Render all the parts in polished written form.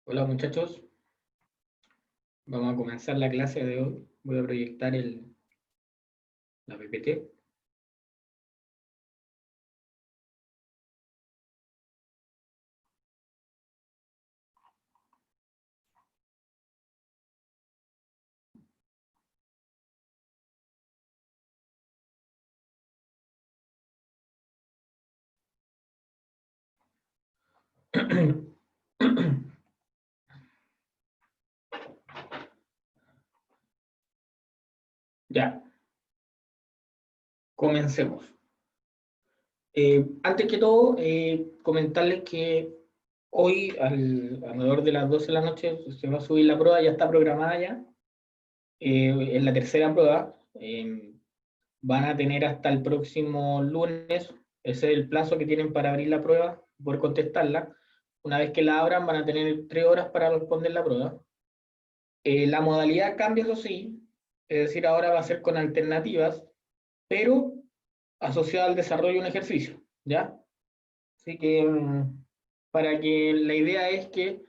Hola muchachos, vamos a comenzar la clase de hoy. Voy a proyectar la PPT. Ya, comencemos. Antes que todo, comentarles que hoy, alrededor de las 12 de la noche, se va a subir la prueba, ya está programada ya. En la tercera prueba, van a tener hasta el próximo lunes, ese es el plazo que tienen para abrir la prueba, poder contestarla. Una vez que la abran, van a tener 3 horas para responder la prueba. La modalidad cambia, eso sí, es decir, ahora va a ser con alternativas, pero asociado al desarrollo de un ejercicio, ¿ya? Así que, para que la idea es que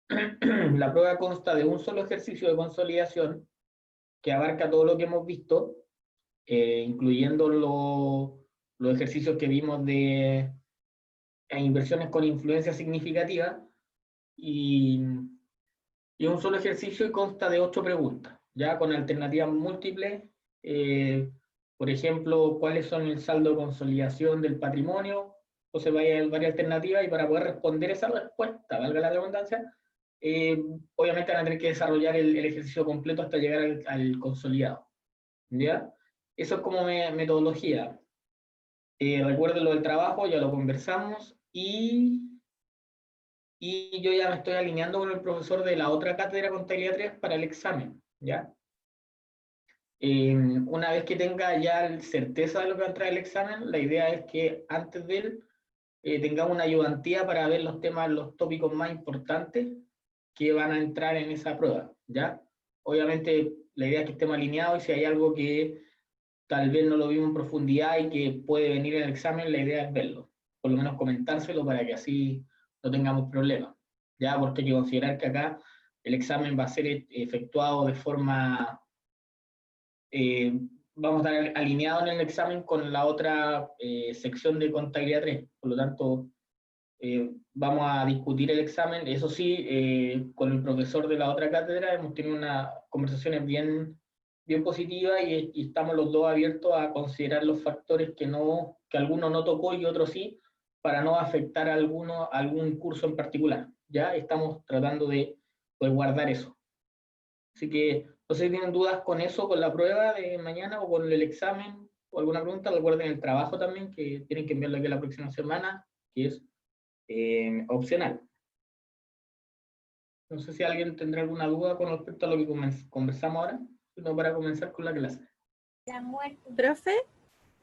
la prueba consta de un solo ejercicio de consolidación que abarca todo lo que hemos visto, incluyendo los ejercicios que vimos de inversiones con influencia significativa, y, y un solo ejercicio y consta de 8 preguntas, ya con alternativas múltiples. eh, por ejemplo, ¿cuáles son el saldo de consolidación del patrimonio? Entonces varias alternativas, y para poder responder esa respuesta, valga la redundancia, obviamente van a tener que desarrollar el ejercicio completo hasta llegar al consolidado, ¿ya? Eso es como metodología. Recuerden lo del trabajo, ya lo conversamos, y yo ya me estoy alineando con el profesor de la otra cátedra Contabilidad 3 para el examen, ¿ya? Una vez que tenga ya certeza de lo que va a entrar el examen, la idea es que antes de él tengamos una ayudantía para ver los temas, los tópicos más importantes que van a entrar en esa prueba, ¿ya? Obviamente la idea es que estemos alineados, y si hay algo que tal vez no lo vimos en profundidad y que puede venir en el examen, la idea es verlo, por lo menos comentárselo para que así no tengamos problemas, ¿ya? Porque hay que considerar que acá el examen va a ser efectuado de forma, eh, vamos a estar alineados en el examen con la otra sección de contabilidad 3, por lo tanto, vamos a discutir el examen. Eso sí, con el profesor de la otra cátedra hemos tenido unas conversaciones bien positivas, y estamos los dos abiertos a considerar los factores que alguno no tocó y otros sí, para no afectar a algún curso en particular. Ya estamos tratando de guardar eso. Así que, no sé si tienen dudas con eso, con la prueba de mañana o con el examen, o alguna pregunta. Recuerden el trabajo también, que tienen que enviarlo aquí la próxima semana, que es opcional. No sé si alguien tendrá alguna duda con respecto a lo que conversamos ahora, sino para comenzar con la clase. Profe,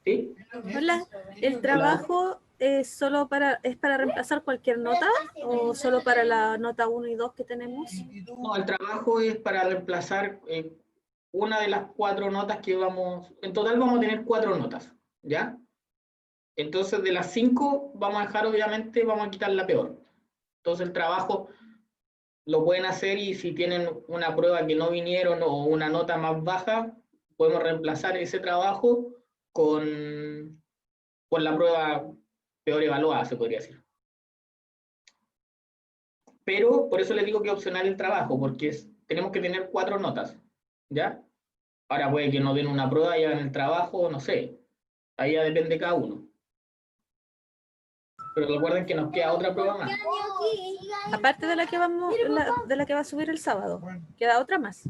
¿Sí? hola, ¿el trabajo es para reemplazar cualquier nota o solo para la nota 1 y 2 que tenemos? No, el trabajo es para reemplazar una de las 4 notas que en total vamos a tener 4 notas, ¿ya? Entonces de las 5 vamos a dejar, obviamente, vamos a quitar la peor. Entonces el trabajo lo pueden hacer, y si tienen una prueba que no vinieron o una nota más baja, podemos reemplazar ese trabajo con la prueba peor evaluada, se podría decir. Pero por eso les digo que es opcional el trabajo, porque tenemos que tener 4 notas, ¿ya? Ahora puede que nos den una prueba y hagan el trabajo, no sé, ahí ya depende de cada uno. Pero recuerden que nos queda otra prueba más. Aparte de la que de la que va a subir el sábado, queda otra más.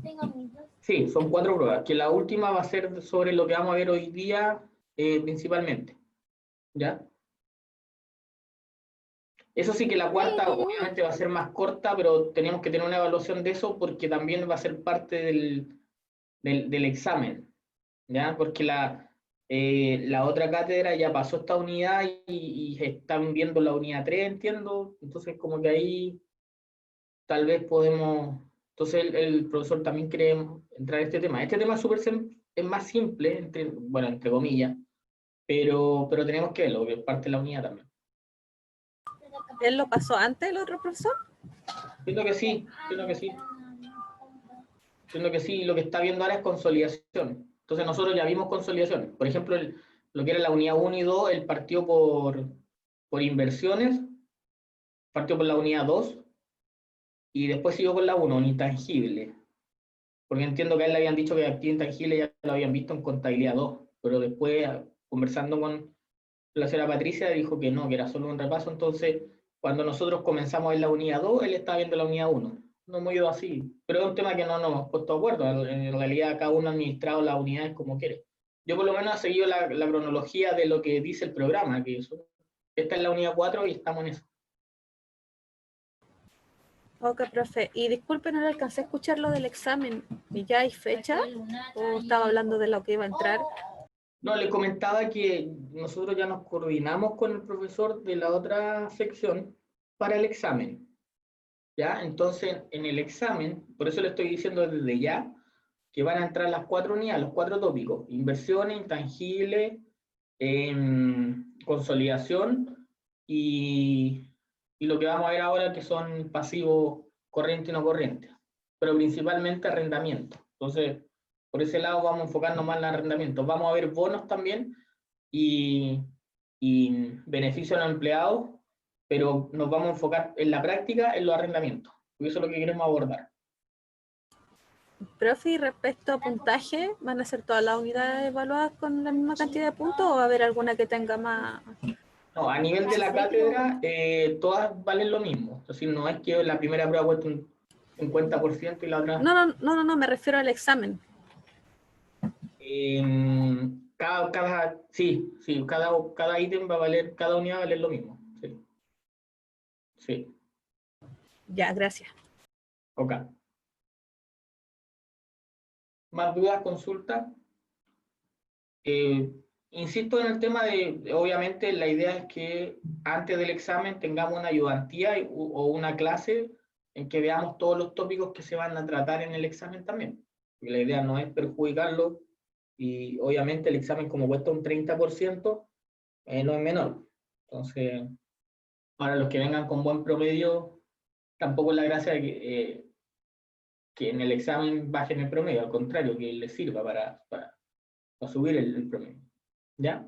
Sí, son 4 pruebas, que la última va a ser sobre lo que vamos a ver hoy día, principalmente, ¿ya? Eso sí, que la cuarta obviamente va a ser más corta, pero tenemos que tener una evaluación de eso, porque también va a ser parte del examen, ¿ya? Porque la otra cátedra ya pasó esta unidad, y están viendo la unidad 3, entiendo. Entonces, como que ahí tal vez podemos. Entonces, el profesor también quiere entrar a este tema. Este tema es más simple, bueno, entre comillas, pero tenemos que verlo, porque es parte de la unidad también. ¿Él lo pasó antes el otro profesor? Entiendo que sí, entiendo que sí. Entiendo que sí, lo que está viendo ahora es consolidación. Entonces nosotros ya vimos consolidación. Por ejemplo, lo que era la unidad 1 y 2, él partió por inversiones, partió por la unidad 2 y después siguió con la 1, un intangible. Porque entiendo que a él le habían dicho que activo intangible ya lo habían visto en contabilidad 2, pero después, conversando con la señora Patricia, dijo que no, que era solo un repaso. Entonces, cuando nosotros comenzamos en la unidad 2, él estaba viendo la unidad 1. No hemos ido así, pero es un tema que no nos hemos puesto de acuerdo. En realidad, cada uno ha administrado las unidades como quiere. Yo por lo menos he seguido la cronología de lo que dice el programa, que esta es la unidad 4 y estamos en eso. Ok, profe. Y disculpen, no le alcancé a escuchar lo del examen. ¿Y ya hay fecha? ¿O estaba hablando de lo que iba a entrar? No, le comentaba que nosotros ya nos coordinamos con el profesor de la otra sección para el examen. ¿Ya? Entonces, en el examen, por eso le estoy diciendo desde ya, que van a entrar las 4 unidades, los 4 tópicos: inversiones, intangibles, consolidación y lo que vamos a ver ahora que son pasivos corriente y no corriente, pero principalmente arrendamiento. Entonces, por ese lado vamos a enfocarnos más en arrendamiento. Vamos a ver bonos también y, y beneficios a los empleados, pero nos vamos a enfocar en la práctica en los arrendamientos, porque eso es lo que queremos abordar. Profe, y respecto a puntaje, ¿van a ser todas las unidades evaluadas con la misma cantidad de puntos o va a haber alguna que tenga más? No, a nivel de la cátedra, todas valen lo mismo. Es decir, no es que la primera prueba cueste un 50% y la otra... No, me refiero al examen. Sí, cada ítem va a valer, cada unidad va a valer lo mismo. Sí. Sí. Ya, gracias. Ok. ¿Más dudas, consultas? Insisto en el tema obviamente, la idea es que antes del examen tengamos una ayudantía o una clase en que veamos todos los tópicos que se van a tratar en el examen también. Porque la idea no es perjudicarlo y obviamente el examen como cuesta un 30%, no es menor. Entonces, para los que vengan con buen promedio, tampoco es la gracia de que en el examen bajen el promedio, al contrario, que les sirva para subir el promedio. ¿Ya?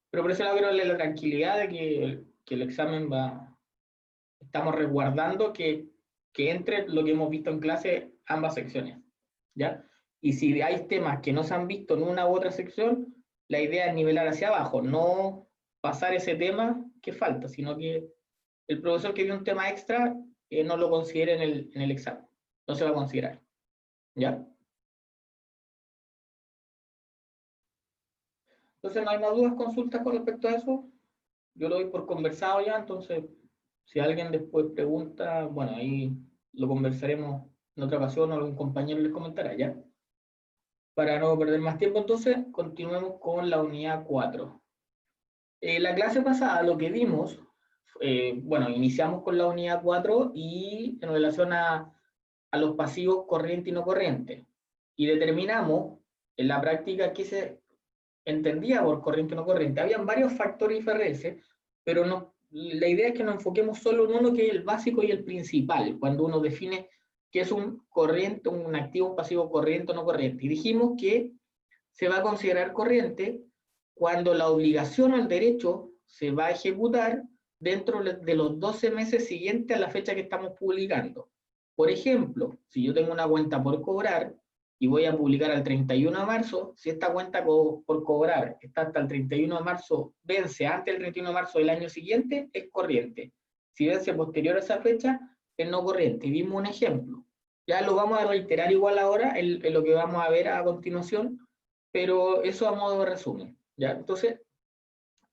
Pero por eso lado quiero darle la tranquilidad de que el examen estamos resguardando que entre lo que hemos visto en clase ambas secciones, ¿ya? Y si hay temas que no se han visto en una u otra sección, la idea es nivelar hacia abajo, no pasar ese tema que falta, sino que el profesor que vio un tema extra no lo considere en el examen, no se va a considerar, ¿ya? Entonces, ¿no hay más dudas, consultas con respecto a eso? Yo lo doy por conversado ya, entonces, si alguien después pregunta, bueno, ahí lo conversaremos en otra ocasión o algún compañero les comentará, ¿ya? Para no perder más tiempo, entonces, continuemos con la unidad 4. La clase pasada lo que vimos, bueno, iniciamos con la unidad 4 y en relación a los pasivos corriente y no corriente. Y determinamos en la práctica qué se entendía por corriente o no corriente. Habían varios factores IFRS, pero no, la idea es que nos enfoquemos solo en uno que es el básico y el principal, cuando uno define qué es un corriente, un activo pasivo corriente o no corriente. Y dijimos que se va a considerar corriente cuando la obligación o el derecho se va a ejecutar dentro de los 12 meses siguientes a la fecha que estamos publicando. Por ejemplo, si yo tengo una cuenta por cobrar y voy a publicar al 31 de marzo, si esta cuenta por cobrar está hasta el 31 de marzo, vence antes del 31 de marzo del año siguiente, es corriente. Si vence posterior a esa fecha, es no corriente. Y vimos un ejemplo. Ya lo vamos a reiterar igual ahora en lo que vamos a ver a continuación, pero eso a modo de resumen, ¿ya? Entonces,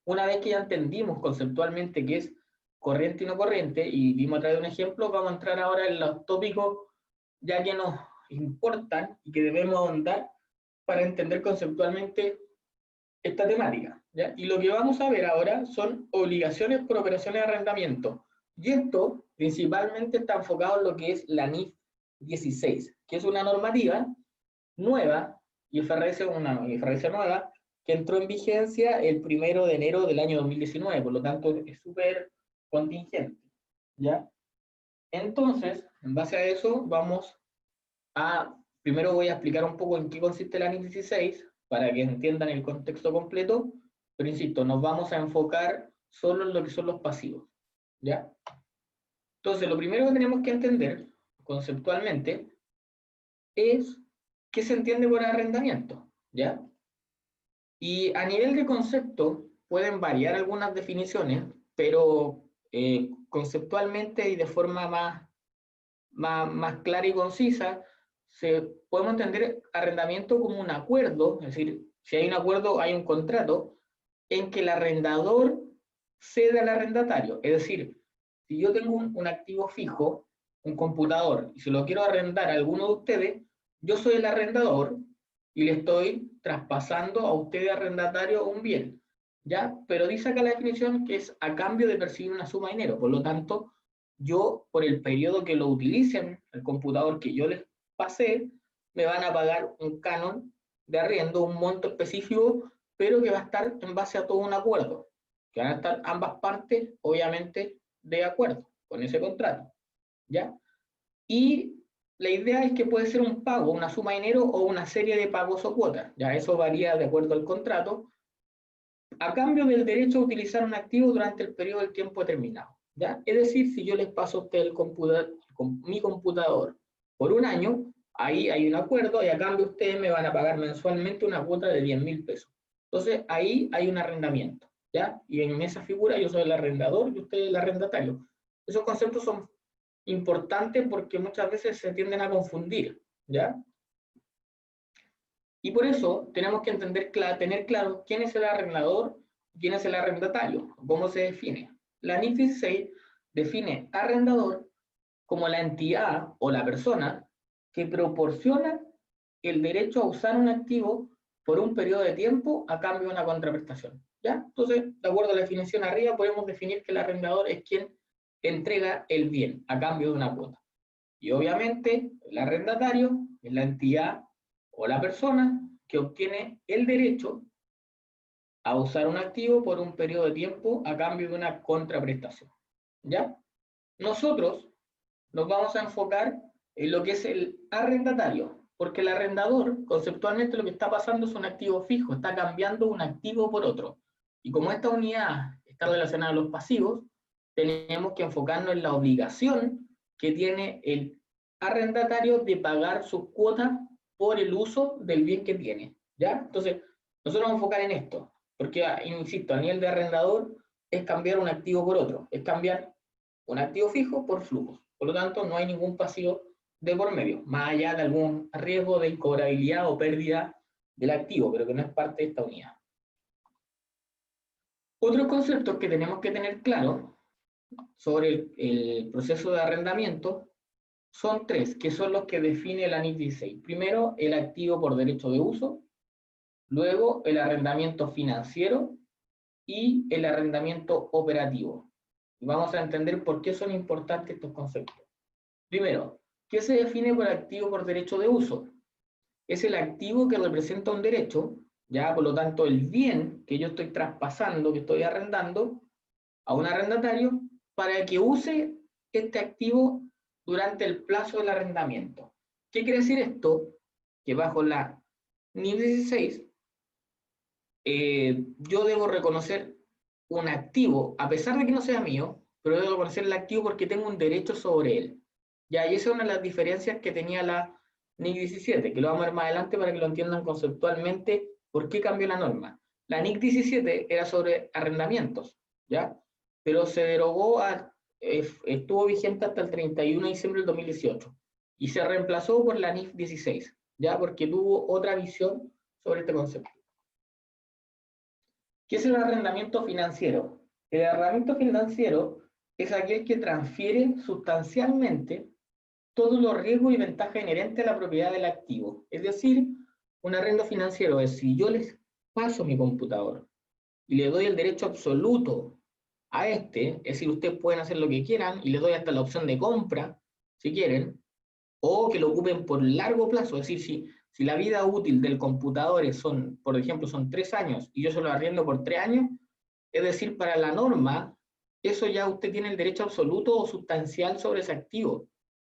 una vez que ya entendimos conceptualmente qué es corriente y no corriente, y vimos a través de un ejemplo, vamos a entrar ahora en los tópicos ya que nos importan y que debemos ahondar para entender conceptualmente esta temática, ¿ya? Y lo que vamos a ver ahora son obligaciones por operaciones de arrendamiento. Y esto principalmente está enfocado en lo que es la NIF 16, que es una normativa nueva, una IFRS nueva, que entró en vigencia el 1 de enero del año 2019, por lo tanto es súper contingente, ¿ya? Entonces, en base a eso, primero voy a explicar un poco en qué consiste la NIF 16, para que entiendan el contexto completo, pero insisto, nos vamos a enfocar solo en lo que son los pasivos, ¿ya? Entonces, lo primero que tenemos que entender, conceptualmente, es qué se entiende por arrendamiento, ¿ya? Y a nivel de concepto, pueden variar algunas definiciones, pero conceptualmente y de forma más clara y concisa, podemos entender arrendamiento como un acuerdo, es decir, si hay un acuerdo, hay un contrato, en que el arrendador cede al arrendatario. Es decir, si yo tengo un activo fijo, un computador, y se lo quiero arrendar a alguno de ustedes, yo soy el arrendador y le estoy traspasando a usted, arrendatario, un bien, ¿ya? Pero dice acá la definición que es a cambio de percibir una suma de dinero. Por lo tanto, yo, por el periodo que lo utilicen, el computador que yo les pasé, me van a pagar un canon de arriendo, un monto específico, pero que va a estar en base a todo un acuerdo, que van a estar ambas partes, obviamente, de acuerdo con ese contrato, ¿ya? Y la idea es que puede ser un pago, una suma de dinero o una serie de pagos o cuotas, ya eso varía de acuerdo al contrato, a cambio del derecho a utilizar un activo durante el periodo del tiempo determinado, ¿ya? Es decir, si yo les paso a ustedes mi computador por un año, ahí hay un acuerdo y a cambio ustedes me van a pagar mensualmente una cuota de 10.000 pesos. Entonces, ahí hay un arrendamiento, ¿ya? Y en esa figura yo soy el arrendador y usted el arrendatario. Esos conceptos son importantes porque muchas veces se tienden a confundir, ¿ya? Y por eso tenemos que tener claro quién es el arrendador y quién es el arrendatario, cómo se define. La NIF 16 define arrendador como la entidad o la persona que proporciona el derecho a usar un activo por un periodo de tiempo a cambio de una contraprestación, ¿ya? Entonces, de acuerdo a la definición arriba, podemos definir que el arrendador es quien entrega el bien a cambio de una cuota. Y obviamente, el arrendatario es la entidad o la persona que obtiene el derecho a usar un activo por un periodo de tiempo a cambio de una contraprestación, ¿ya? Nosotros nos vamos a enfocar en lo que es el arrendatario, porque el arrendador, conceptualmente lo que está pasando es un activo fijo, está cambiando un activo por otro. Y como esta unidad está relacionada a los pasivos, tenemos que enfocarnos en la obligación que tiene el arrendatario de pagar sus cuotas por el uso del bien que tiene, ¿ya? Entonces, nosotros vamos a enfocar en esto, porque, insisto, a nivel de arrendador es cambiar un activo por otro, es cambiar un activo fijo por flujos. Por lo tanto, no hay ningún pasivo de por medio, más allá de algún riesgo de incobrabilidad o pérdida del activo, pero que no es parte de esta unidad. Otros conceptos que tenemos que tener claro sobre el proceso de arrendamiento son tres, que son los que define la NIF 16. Primero, el activo por derecho de uso, luego el arrendamiento financiero y el arrendamiento operativo. Y vamos a entender por qué son importantes estos conceptos. Primero, ¿qué se define por activo por derecho de uso? Es el activo que representa un derecho, ya por lo tanto el bien que yo estoy traspasando, que estoy arrendando a un arrendatario para que use este activo durante el plazo del arrendamiento. ¿Qué quiere decir esto? Que bajo la NIF 16 yo debo reconocer un activo, a pesar de que no sea mío, pero debo reconocer el activo porque tengo un derecho sobre él. Ya, y esa es una de las diferencias que tenía la NIC 17, que lo vamos a ver más adelante para que lo entiendan conceptualmente por qué cambió la norma. La NIC 17 era sobre arrendamientos, ¿ya? Pero se derogó, estuvo vigente hasta el 31 de diciembre del 2018 y se reemplazó por la NIF 16, ¿ya? Porque tuvo otra visión sobre este concepto. ¿Qué es el arrendamiento financiero? El arrendamiento financiero es aquel que transfiere sustancialmente todos los riesgos y ventajas inherentes a la propiedad del activo. Es decir, un arrendo financiero es si yo les paso mi computador y le doy el derecho absoluto a este, es decir, ustedes pueden hacer lo que quieran y les doy hasta la opción de compra, si quieren, o que lo ocupen por largo plazo, es decir, si la vida útil del computador son, por ejemplo, son 3 años y yo se lo arriendo por 3 años, es decir, para la norma, eso ya usted tiene el derecho absoluto o sustancial sobre ese activo.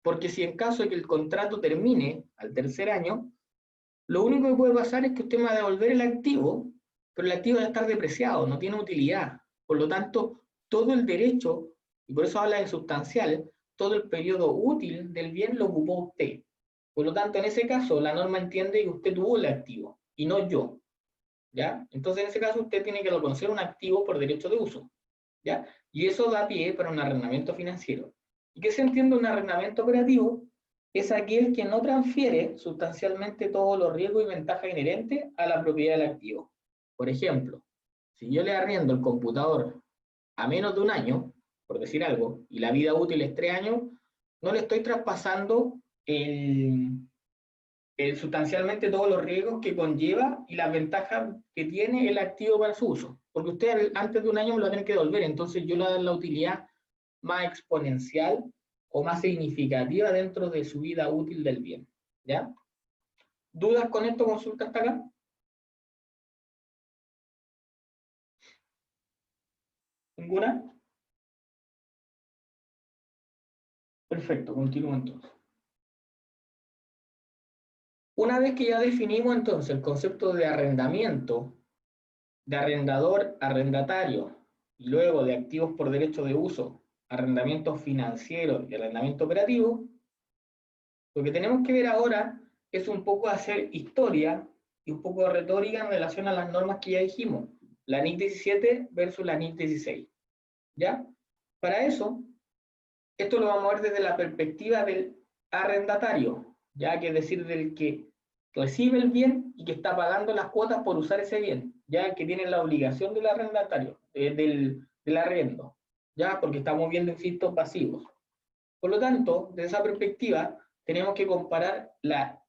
Porque si en caso de que el contrato termine al tercer año, lo único que puede pasar es que usted me va a devolver el activo, pero el activo va a estar depreciado, no tiene utilidad. Por lo tanto, todo el derecho, y por eso habla de sustancial, todo el periodo útil del bien lo ocupó usted. Por lo tanto, en ese caso, la norma entiende que usted tuvo el activo, y no yo. ¿Ya? Entonces, en ese caso, usted tiene que reconocer un activo por derecho de uso. ¿Ya? Y eso da pie para un arrendamiento financiero. ¿Y qué se entiende un arrendamiento operativo? Es aquel que no transfiere sustancialmente todos los riesgos y ventajas inherentes a la propiedad del activo. Por ejemplo, si yo le arriendo el computador a menos de un año, por decir algo, y la vida útil es 3 años, no le estoy traspasando sustancialmente todos los riesgos que conlleva y las ventajas que tiene el activo para su uso. Porque usted antes de un año me lo va a tener que devolver, entonces yo le voy a dar la utilidad más exponencial o más significativa dentro de su vida útil del bien. ¿Ya? ¿Dudas con esto? Consulta hasta acá. ¿Ninguna? Perfecto, continúo entonces. Una vez que ya definimos entonces el concepto de arrendamiento, de arrendador, arrendatario, y luego de activos por derecho de uso, arrendamiento financiero y arrendamiento operativo, lo que tenemos que ver ahora es un poco hacer historia y un poco de retórica en relación a las normas que ya dijimos, la NIC 17 versus la NIC 16. ¿Ya? Para eso, esto lo vamos a ver desde la perspectiva del arrendatario, ya que es decir, del que recibe el bien y que está pagando las cuotas por usar ese bien, ya que tiene la obligación del arrendatario, del arriendo, ya porque estamos viendo efectos pasivos. Por lo tanto, desde esa perspectiva, tenemos que comparar la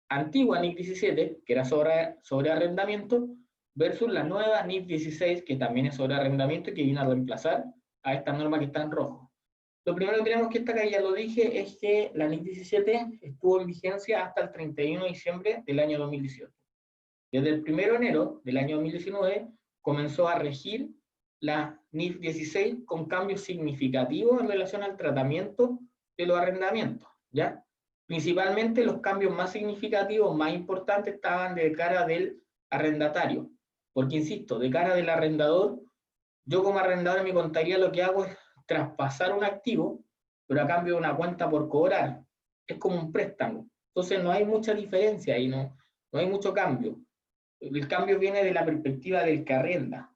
antigua NIC 17, que era sobre arrendamiento, versus la nueva NIC 16, que también es sobre arrendamiento y que vino a reemplazar a esta norma que está en rojo. Lo primero que tenemos que destacar, ya lo dije, es que la NIC 17 estuvo en vigencia hasta el 31 de diciembre del año 2018. Desde el 1 de enero del año 2019 comenzó a regir la NIF 16 con cambios significativos en relación al tratamiento de los arrendamientos, ¿ya? Principalmente los cambios más significativos, más importantes, estaban de cara del arrendatario, porque insisto, de cara del arrendador, yo como arrendador en mi contabilidad lo que hago es traspasar un activo, pero a cambio de una cuenta por cobrar. Es como un préstamo. Entonces no hay mucha diferencia y no hay mucho cambio. El cambio viene de la perspectiva del que arrenda,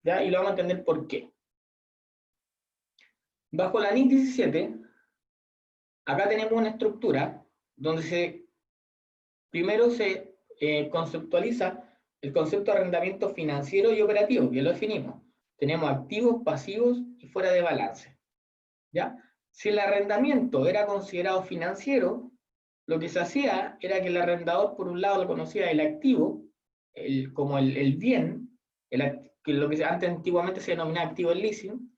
¿ya? Y lo vamos a entender por qué. Bajo la NIC 17, acá tenemos una estructura donde primero se conceptualiza el concepto de arrendamiento financiero y operativo, que lo definimos. Tenemos activos, pasivos y fuera de balance, ¿ya? Si el arrendamiento era considerado financiero, lo que se hacía era que el arrendador, por un lado, reconocía el activo como el bien, que lo que antes antiguamente se denominaba activo en leasing,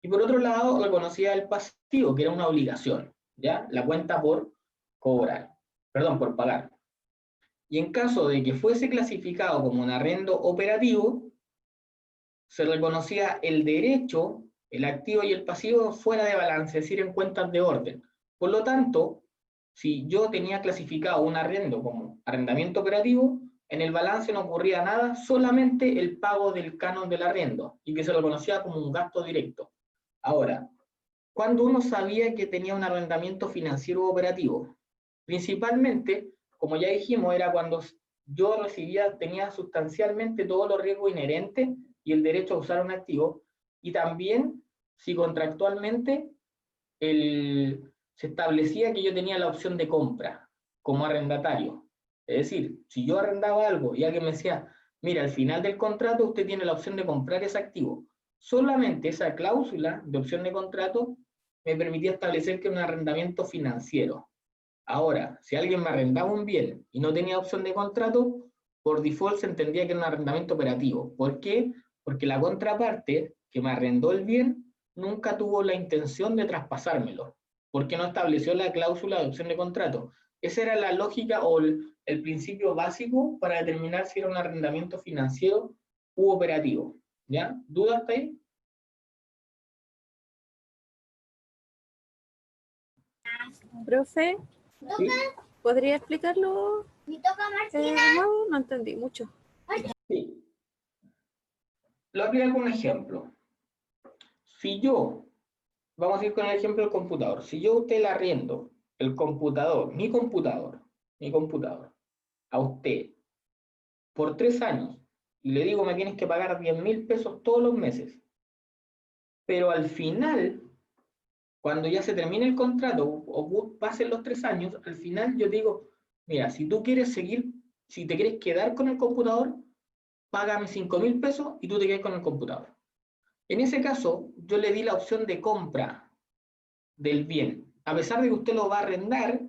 y por otro lado reconocía el pasivo, que era una obligación, ¿ya? La cuenta por cobrar, perdón, por pagar. Y en caso de que fuese clasificado como un arrendo operativo, se reconocía el derecho, el activo y el pasivo fuera de balance, es decir, en cuentas de orden. Por lo tanto, si yo tenía clasificado un arrendo como arrendamiento operativo, en el balance no ocurría nada, solamente el pago del canon del arrendo, y que se lo conocía como un gasto directo. Ahora, ¿cuándo uno sabía que tenía un arrendamiento financiero operativo? Principalmente, como ya dijimos, era cuando yo tenía sustancialmente todos los riesgos inherentes y el derecho a usar un activo, y también si contractualmente se establecía que yo tenía la opción de compra como arrendatario. Es decir, si yo arrendaba algo y alguien me decía, mira, al final del contrato usted tiene la opción de comprar ese activo, solamente esa cláusula de opción de contrato me permitía establecer que era un arrendamiento financiero. Ahora, si alguien me arrendaba un bien y no tenía opción de contrato, por default se entendía que era un arrendamiento operativo. ¿Por qué? Porque la contraparte que me arrendó el bien nunca tuvo la intención de traspasármelo, porque no estableció la cláusula de opción de contrato. Esa era la lógica o el principio básico para determinar si era un arrendamiento financiero u operativo. ¿Ya? ¿Dudas hasta ahí? Profe, ¿Sí? ¿podría explicarlo de nuevo? No entendí mucho. Sí. Lo voy a explicar con un ejemplo. Si yo, vamos a ir con el ejemplo del computador. Si yo a usted le arriendo el computador, mi computador, a usted por 3 años, y le digo me tienes que pagar 10.000 pesos todos los meses, pero al final, cuando ya se termine el contrato o pasen los 3 años, al final yo digo, mira, si tú quieres seguir, si te quieres quedar con el computador, págame 5.000 pesos y tú te quedas con el computador. En ese caso, yo le di la opción de compra del bien. A pesar de que usted lo va a arrendar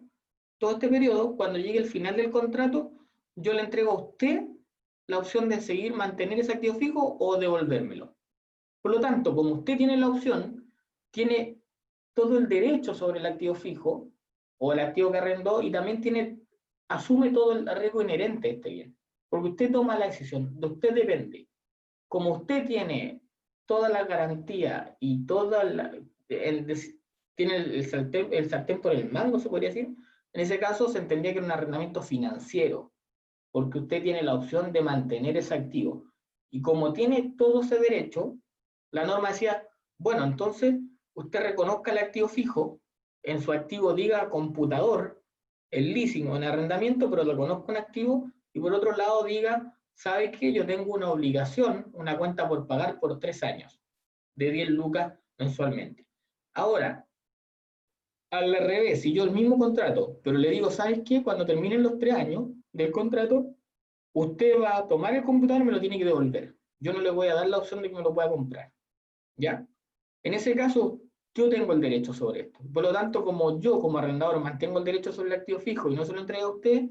todo este periodo, cuando llegue el final del contrato, yo le entrego a usted la opción de seguir, mantener ese activo fijo o devolvérmelo. Por lo tanto, como usted tiene la opción, tiene todo el derecho sobre el activo fijo o el activo que arrendó y también asume todo el riesgo inherente a este bien. Porque usted toma la decisión, de usted depende. Como usted tiene toda la garantía y tiene el sartén por el mango, se podría decir, en ese caso se entendría que era un arrendamiento financiero, porque usted tiene la opción de mantener ese activo. Y como tiene todo ese derecho, la norma decía, bueno, entonces usted reconozca el activo fijo, en su activo diga computador, el leasing o en arrendamiento, pero reconozca un activo, y por otro lado diga, ¿sabe qué? Yo tengo una obligación, una cuenta por pagar por 3 años, de 10 lucas mensualmente. Ahora, al revés, si yo el mismo contrato, pero le digo, ¿sabes qué? Cuando terminen los 3 años del contrato, usted va a tomar el computador y me lo tiene que devolver. Yo no le voy a dar la opción de que me lo pueda comprar. ¿Ya? En ese caso, yo tengo el derecho sobre esto. Por lo tanto, como yo, como arrendador, mantengo el derecho sobre el activo fijo y no se lo entrega a usted,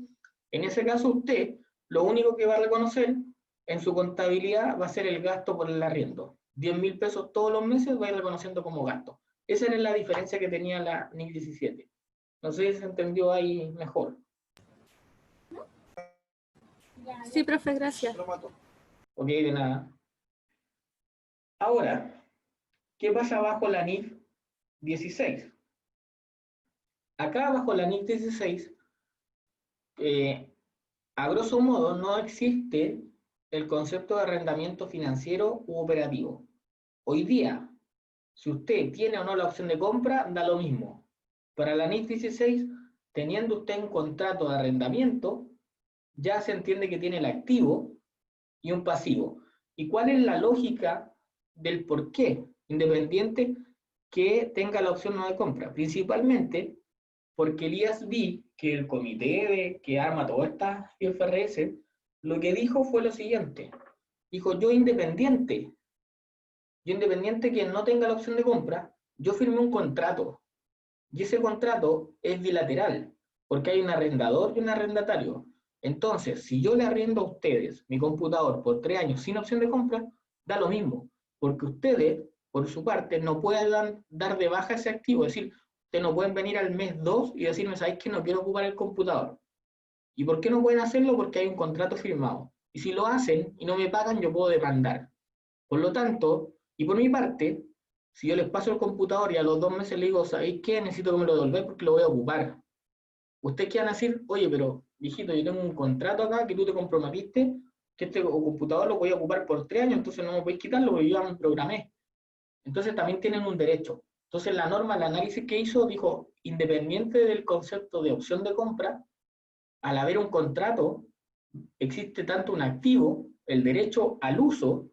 en ese caso usted, lo único que va a reconocer en su contabilidad va a ser el gasto por el arriendo. 10.000 pesos todos los meses va a ir reconociendo como gasto. Esa era la diferencia que tenía la NIC 17. No sé si se entendió ahí mejor. Sí, profe, gracias. Ok, de nada. Ahora, ¿qué pasa bajo la NIF 16? Acá bajo la NIF 16, a grosso modo, no existe el concepto de arrendamiento financiero u operativo. Hoy día, si usted tiene o no la opción de compra, da lo mismo. Para la NIF 16, teniendo usted un contrato de arrendamiento, ya se entiende que tiene el activo y un pasivo. ¿Y cuál es la lógica del por qué? Independiente que tenga la opción no de compra. Principalmente porque el IASB, que el comité que arma todas estas IFRS, lo que dijo fue lo siguiente. Dijo, yo independiente que no tenga la opción de compra, yo firmé un contrato. Y ese contrato es bilateral, porque hay un arrendador y un arrendatario. Entonces, si yo le arriendo a ustedes mi computador por 3 años sin opción de compra, da lo mismo, porque ustedes, por su parte, no pueden dar de baja ese activo. Es decir, ustedes no pueden venir al mes 2 y decirme, ¿sabéis que no quiero ocupar el computador? ¿Y por qué no pueden hacerlo? Porque hay un contrato firmado. Y si lo hacen y no me pagan, yo puedo demandar. Por lo tanto, y por mi parte, si yo les paso el computador y a los 2 meses le digo, ¿sabéis qué? Necesito que me lo devolváis porque lo voy a ocupar. Ustedes qué van a decir, oye, pero, viejito, yo tengo un contrato acá que tú te comprometiste que este computador lo voy a ocupar por 3 años, entonces no me podéis quitarlo porque yo ya me programé. Entonces también tienen un derecho. Entonces la norma, el análisis que hizo, dijo, independiente del concepto de opción de compra, al haber un contrato, existe tanto un activo, el derecho al uso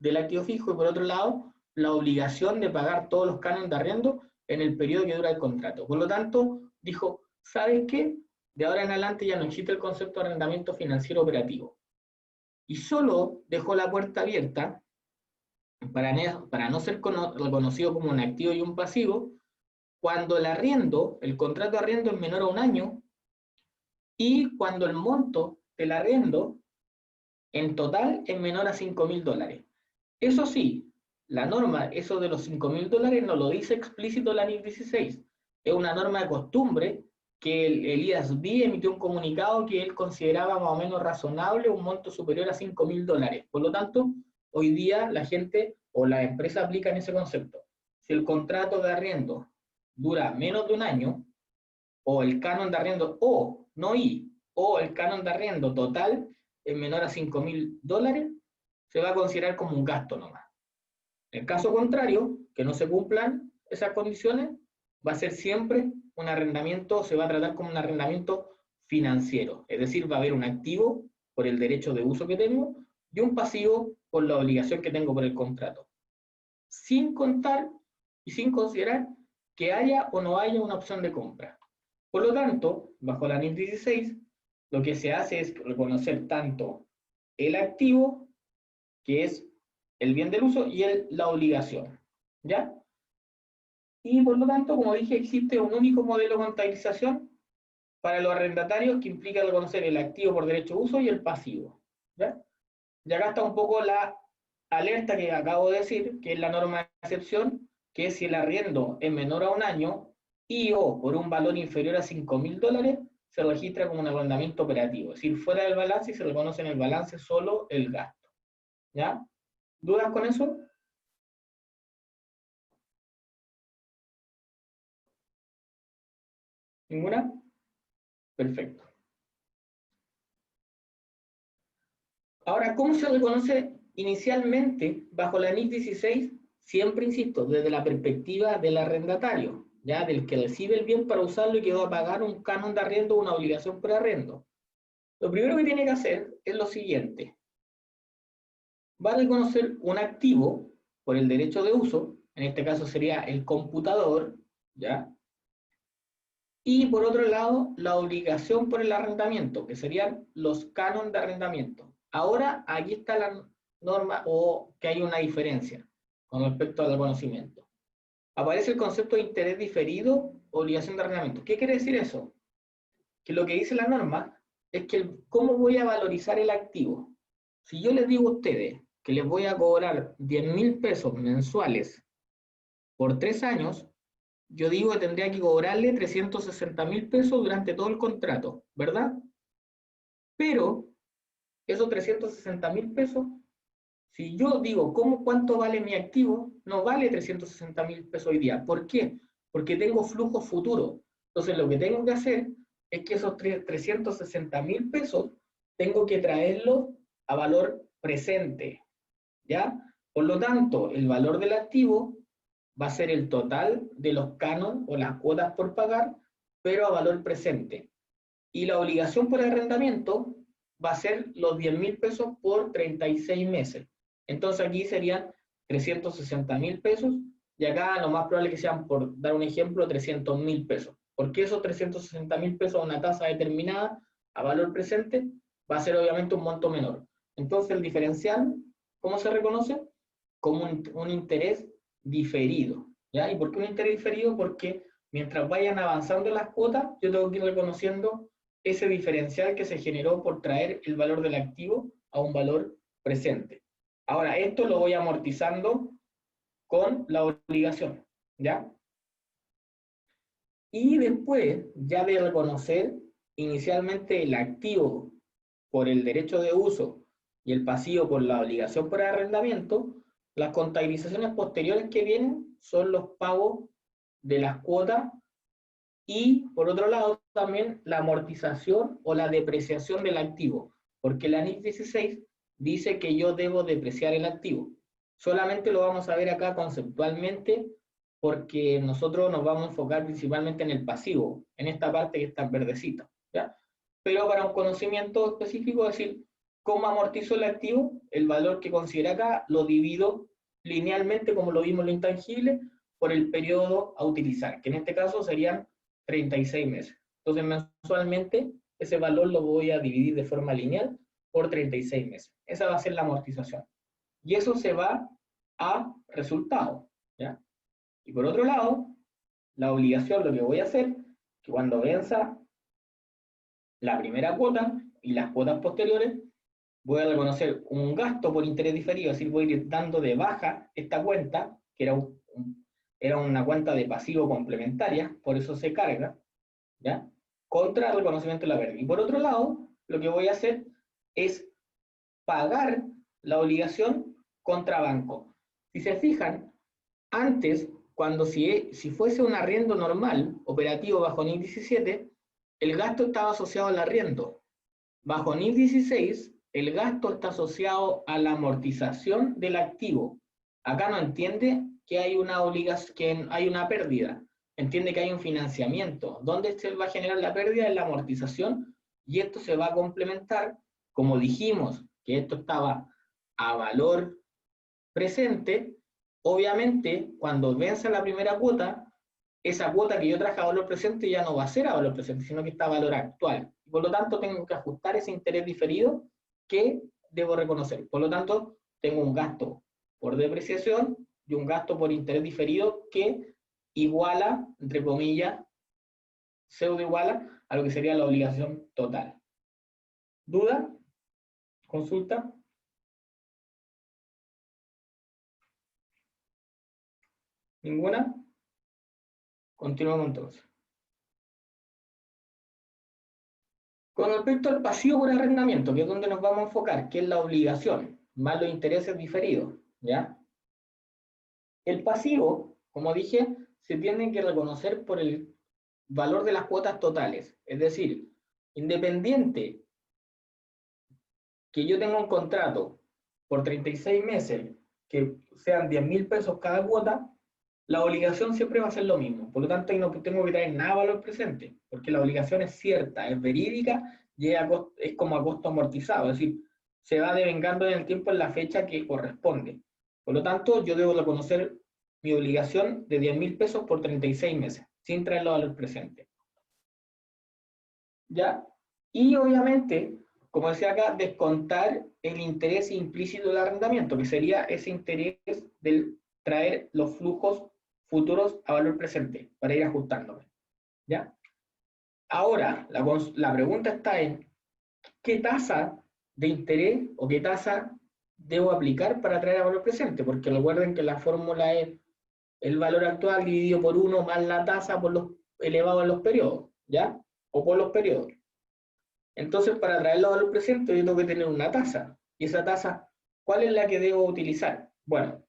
del activo fijo y por otro lado, la obligación de pagar todos los cánones de arriendo en el periodo que dura el contrato. Por lo tanto, dijo, ¿sabes qué? De ahora en adelante ya no existe el concepto de arrendamiento financiero operativo. Y solo dejó la puerta abierta para no ser reconocido como un activo y un pasivo cuando el arriendo, el contrato de arriendo es menor a 1 año y cuando el monto del arriendo en total es menor a $5.000. Eso sí, la norma, eso de los $5.000 no lo dice explícito la NIC 16. Es una norma de costumbre que el IASB emitió un comunicado que él consideraba más o menos razonable un monto superior a $5.000. Por lo tanto, hoy día la gente o la empresa aplican ese concepto. Si el contrato de arriendo dura menos de 1 año, o el canon de arriendo, o, no y, o el canon de arriendo total es menor a $5.000, se va a considerar como un gasto nomás. En el caso contrario, que no se cumplan esas condiciones, va a ser siempre un arrendamiento, se va a tratar como un arrendamiento financiero, es decir, va a haber un activo por el derecho de uso que tengo y un pasivo por la obligación que tengo por el contrato, sin contar y sin considerar que haya o no haya una opción de compra. Por lo tanto, bajo la NIF 16, lo que se hace es reconocer tanto el activo, que es el bien del uso, y la obligación, ¿ya? Y por lo tanto, como dije, existe un único modelo de contabilización para los arrendatarios que implica reconocer el activo por derecho de uso y el pasivo, ¿ya? Y acá está un poco la alerta que acabo de decir, que es la norma de excepción, que es si el arriendo es menor a un año y o por un valor inferior a $5.000, se registra como un arrendamiento operativo, es decir, fuera del balance y se reconoce en el balance solo el gasto, ¿ya? ¿Dudas con eso? ¿Ninguna? Perfecto. Ahora, ¿cómo se reconoce inicialmente bajo la NIF 16? Siempre insisto, desde la perspectiva del arrendatario, ya del que recibe el bien para usarlo y que va a pagar un canon de arriendo o una obligación por arriendo. Lo primero que tiene que hacer es lo siguiente. Va a reconocer un activo por el derecho de uso, en este caso sería el computador, ¿ya? Y por otro lado, la obligación por el arrendamiento, que serían los cánones de arrendamiento. Ahora, aquí está la norma, o que hay una diferencia con respecto al conocimiento. Aparece el concepto de interés diferido, obligación de arrendamiento. ¿Qué quiere decir eso? Que lo que dice la norma es que cómo voy a valorizar el activo. Si yo les digo a ustedes que les voy a cobrar 10.000 pesos mensuales por 3 años, yo digo que tendría que cobrarle 360.000 pesos durante todo el contrato, ¿verdad? Pero esos 360.000 pesos, si yo digo cuánto vale mi activo, no vale 360.000 pesos hoy día. ¿Por qué? Porque tengo flujo futuro. Entonces lo que tengo que hacer es que esos 360.000 pesos tengo que traerlos a valor presente, ¿ya? Por lo tanto, el valor del activo va a ser el total de los cánones o las cuotas por pagar, pero a valor presente. Y la obligación por arrendamiento va a ser los 10.000 pesos por 36 meses. Entonces aquí serían 360.000 pesos y acá lo más probable que sean, por dar un ejemplo, 300.000 pesos. Porque esos 360.000 pesos a una tasa determinada a valor presente va a ser obviamente un monto menor. Entonces el diferencial, ¿cómo se reconoce? Como un interés diferido, ¿ya? ¿Y por qué un interés diferido? Porque mientras vayan avanzando las cuotas, yo tengo que ir reconociendo ese diferencial que se generó por traer el valor del activo a un valor presente. Ahora, esto lo voy amortizando con la obligación, ¿ya? Y después, ya de reconocer inicialmente el activo por el derecho de uso y el pasivo por la obligación por arrendamiento, las contabilizaciones posteriores que vienen son los pagos de las cuotas y, por otro lado, también la amortización o la depreciación del activo, porque la NIF 16 dice que yo debo depreciar el activo. Solamente lo vamos a ver acá conceptualmente, porque nosotros nos vamos a enfocar principalmente en el pasivo, en esta parte que está en verdecita, ¿ya? Pero para un conocimiento específico, es decir, ¿cómo amortizo el activo? El valor que considera acá lo divido linealmente, como lo vimos en lo intangible, por el periodo a utilizar, que en este caso serían 36 meses. Entonces, mensualmente, ese valor lo voy a dividir de forma lineal por 36 meses. Esa va a ser la amortización. Y eso se va a resultado, ¿ya? Y por otro lado, la obligación, lo que voy a hacer, que cuando venza la primera cuota y las cuotas posteriores, voy a reconocer un gasto por interés diferido, es decir, voy a ir dando de baja esta cuenta, que era una cuenta de pasivo complementaria, por eso se carga, ¿ya? Contra el reconocimiento de la pérdida. Y por otro lado, lo que voy a hacer es pagar la obligación contra banco. Si se fijan, antes, cuando si fuese un arriendo normal, operativo bajo NIF 17, el gasto estaba asociado al arriendo. Bajo NIF 16, el gasto está asociado a la amortización del activo. Acá no entiende que hay una obligación, que hay una pérdida. Entiende que hay un financiamiento. ¿Dónde se va a generar la pérdida? En la amortización, y esto se va a complementar, como dijimos, que esto estaba a valor presente. Obviamente, cuando venza la primera cuota, esa cuota que yo traje a valor presente ya no va a ser a valor presente, sino que está a valor actual. Por lo tanto, tengo que ajustar ese interés diferido que debo reconocer. Por lo tanto, tengo un gasto por depreciación y un gasto por interés diferido que iguala, entre comillas, pseudo iguala a lo que sería la obligación total. ¿Duda? ¿Consulta? ¿Ninguna? Continuamos entonces. Con respecto al pasivo por arrendamiento, que es donde nos vamos a enfocar, que es la obligación, más los intereses diferidos, ¿ya? El pasivo, como dije, se tiene que reconocer por el valor de las cuotas totales. Es decir, independiente que yo tenga un contrato por 36 meses, que sean 10.000 pesos cada cuota, la obligación siempre va a ser lo mismo. Por lo tanto, no tengo que traer nada a valor presente, porque la obligación es cierta, es verídica y es como a costo amortizado, es decir, se va devengando en el tiempo en la fecha que corresponde. Por lo tanto, yo debo reconocer mi obligación de 10.000 pesos por 36 meses, sin traerlo a valor presente. ¿Ya? Y obviamente, como decía acá, descontar el interés implícito del arrendamiento, que sería ese interés del traer los flujos futuros a valor presente, para ir ajustándome. ¿Ya? Ahora, la pregunta está en qué tasa de interés o qué tasa debo aplicar para traer a valor presente, porque recuerden que la fórmula es el valor actual dividido por 1 más la tasa por los elevado a los periodos, ¿ya? O por los periodos. Entonces, para traerlo a valor presente, yo tengo que tener una tasa. Y esa tasa, ¿cuál es la que debo utilizar? Bueno,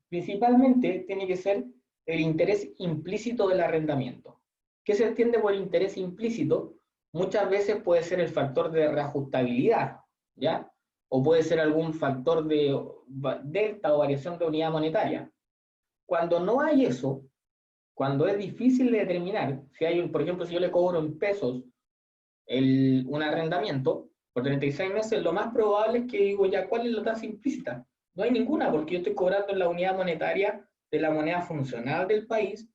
principalmente tiene que ser el interés implícito del arrendamiento. ¿Qué se entiende por interés implícito? Muchas veces puede ser el factor de reajustabilidad, ¿ya? O puede ser algún factor de delta o variación de unidad monetaria. Cuando no hay eso, cuando es difícil de determinar, si hay, por ejemplo, si yo le cobro en pesos un arrendamiento por 36 meses, lo más probable es que digo ya, ¿cuál es la tasa implícita? No hay ninguna, porque yo estoy cobrando en la unidad monetaria de la moneda funcional del país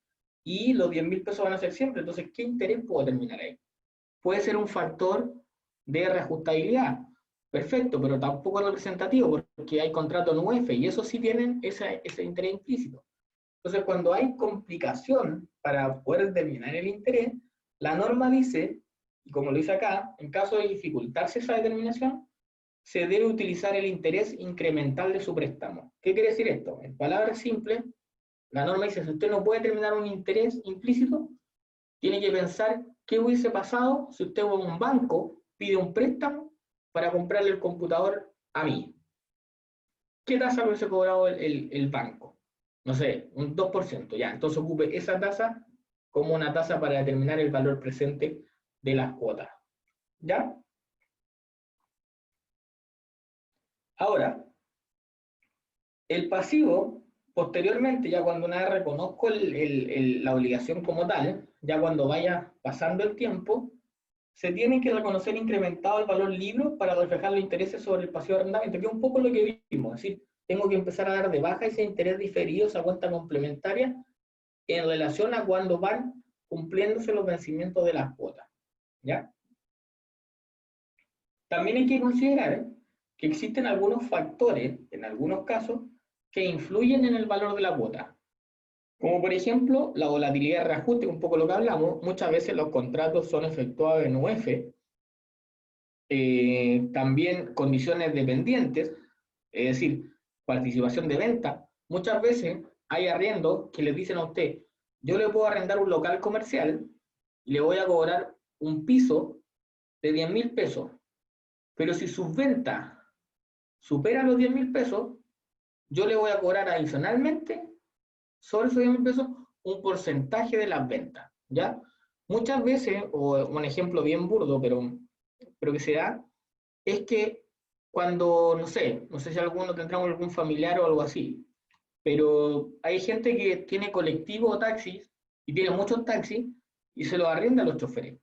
y los 10.000 pesos van a ser siempre. Entonces, ¿qué interés puedo determinar ahí? Puede ser un factor de reajustabilidad. Perfecto, pero tampoco es representativo porque hay contratos en UF y eso sí tienen ese interés implícito. Entonces, cuando hay complicación para poder determinar el interés, la norma dice, y como lo dice acá, en caso de dificultarse esa determinación, se debe utilizar el interés incremental de su préstamo. ¿Qué quiere decir esto? En palabras simples, la norma dice, si usted no puede determinar un interés implícito, tiene que pensar qué hubiese pasado si usted va a un banco, pide un préstamo para comprarle el computador a mí. ¿Qué tasa hubiese cobrado el banco? No sé, un 2%, ya. Entonces ocupe esa tasa como una tasa para determinar el valor presente de las cuotas. ¿Ya? Ahora, el pasivo, posteriormente, ya cuando una vez reconozco la obligación como tal, ya cuando vaya pasando el tiempo, se tiene que reconocer incrementado el valor libro para reflejar los intereses sobre el pasivo de arrendamiento, que es un poco lo que vimos, es decir, tengo que empezar a dar de baja ese interés diferido, esa cuenta complementaria, en relación a cuando van cumpliéndose los vencimientos de las cuotas. ¿Ya? También hay que considerar que existen algunos factores, en algunos casos, que influyen en el valor de la cuota. Como por ejemplo, la volatilidad de reajuste, un poco lo que hablamos, muchas veces los contratos son efectuados en UF, también condiciones dependientes, es decir, participación de venta. Muchas veces hay arriendos que les dicen a usted, yo le puedo arrendar un local comercial y le voy a cobrar un piso de 10.000 pesos, pero si sus ventas superan los 10.000 pesos, yo le voy a cobrar adicionalmente sobre esos 10.000 pesos un porcentaje de las ventas, ¿ya? Muchas veces, o un ejemplo bien burdo, pero que se da, es que cuando, no sé si alguno tendrá algún familiar o algo así, pero hay gente que tiene colectivo o taxis, y tiene muchos taxis, y se los arrienda a los choferes.